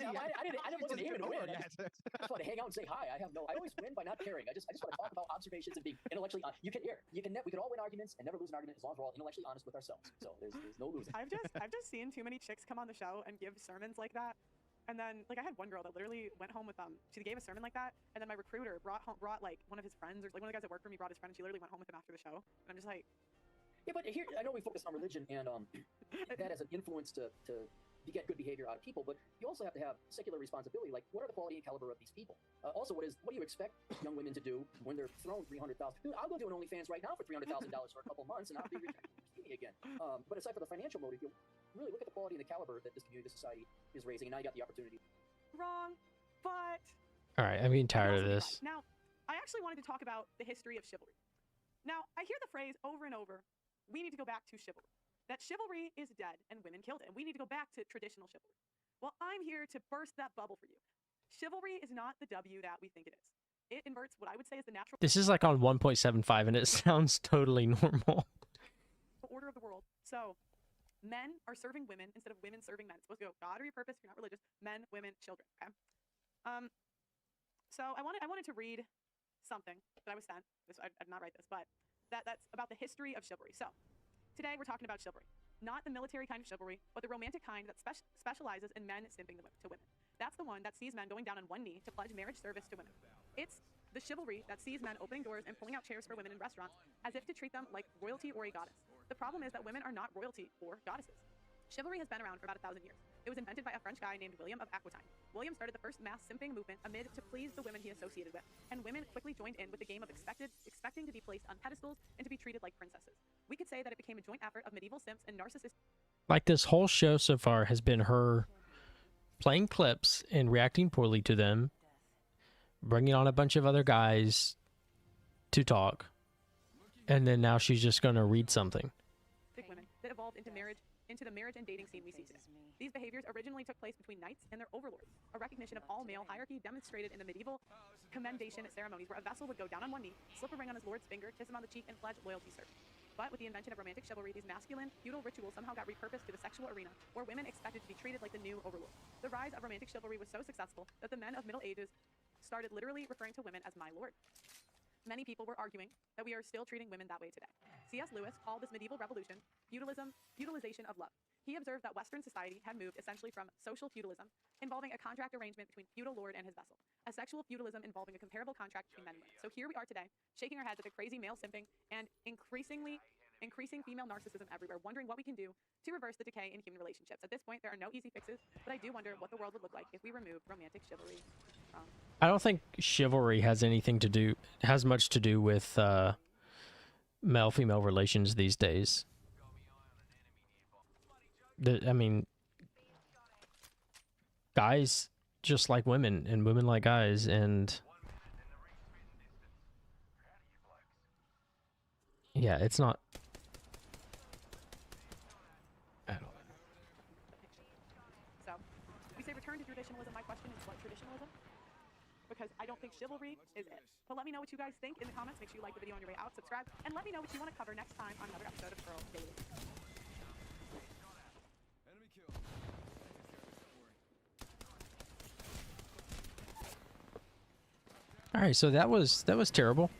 wasn't aiming to win. I just want to hang out and say hi. I always win by not caring. I just want to talk about observations and being intellectually honest. We could all win arguments and never lose an argument as long as we're all intellectually honest with ourselves. So there's no losing. I've just seen too many chicks come on the show and give sermons like that. And then, like, I had one girl that literally went home with she gave a sermon like that, and then my recruiter brought like one of his friends, or like one of the guys that worked for me brought his friend, and she literally went home with him after the show. And I'm just like, yeah, but here I know we focus on religion and that as an influence to get good behavior out of people, but you also have to have secular responsibility. Like, what are the quality and caliber of these people? Also, what do you expect young women to do when they're thrown $300,000? Dude, I'll go do an OnlyFans right now for $300,000 for a couple months, and I'll be rejected again. But aside from the financial motive, you really look at the quality and the caliber that this community, this society is raising, and now you got the opportunity. Wrong, but... All right, I'm getting tired of this. Now, I actually wanted to talk about the history of chivalry. Now, I hear the phrase over and over, we need to go back to chivalry. That chivalry is dead and women killed it, and we need to go back to traditional chivalry. Well, I'm here to burst that bubble for you. Chivalry is not the W that we think it is. It inverts what I would say is the natural... This is like on 1.75, and it sounds totally normal. ...order of the world. So, men are serving women instead of women serving men. It's supposed to go God or your purpose if you're not religious. Men, women, children. Okay. So I wanted to read something that I was sent. I did not write this, but that's about the history of chivalry. So today we're talking about chivalry, not the military kind of chivalry, but the romantic kind that specializes in men simping to women. That's the one that sees men going down on one knee to pledge marriage service to women. It's the chivalry that sees men opening doors and pulling out chairs for women in restaurants as if to treat them like royalty or a goddess. The problem is that women are not royalty or goddesses. Chivalry has been around for about 1,000 years. It was invented by a French guy named William of Aquitaine. William started the first mass simping movement amid to please the women he associated with, and women quickly joined in with the game of expecting to be placed on pedestals and to be treated like princesses. We could say that it became a joint effort of medieval simps and narcissists. Like, this whole show so far has been her playing clips and reacting poorly to them, bringing on a bunch of other guys to talk, and then now she's just going to read something. Women that evolved into the marriage and dating scene we see today. These behaviors originally took place between knights and their overlords, a recognition of all male hierarchy demonstrated in the medieval commendation ceremonies where a vassal would go down on one knee, slip a ring on his lord's finger, kiss him on the cheek, and pledge loyalty service. But with the invention of romantic chivalry, these masculine, feudal rituals somehow got repurposed to the sexual arena, where women expected to be treated like the new overlord. The rise of romantic chivalry was so successful that the men of Middle Ages started literally referring to women as my lord. Many people were arguing that we are still treating women that way today. C.S. Lewis called this medieval revolution feudalization of love. He observed that Western society had moved essentially from social feudalism, involving a contract arrangement between feudal lord and his vassal, a sexual feudalism involving a comparable contract between men and women. So here we are today, shaking our heads at the crazy male simping and increasing female narcissism everywhere, wondering what we can do to reverse the decay in human relationships. At this point, there are no easy fixes, but I do wonder what the world would look like if we removed romantic chivalry from... I don't think chivalry has much to do with male-female relations these days. I mean, guys just like women, and women like guys, and yeah, it's not. I don't know. So, we say return to traditionalism. My question is, what traditionalism? Because I don't think chivalry is it. But let me know what you guys think in the comments. Make sure you like the video on your way out, subscribe, and let me know what you want to cover next time on another episode of Pearl Daily. All right, so that was terrible.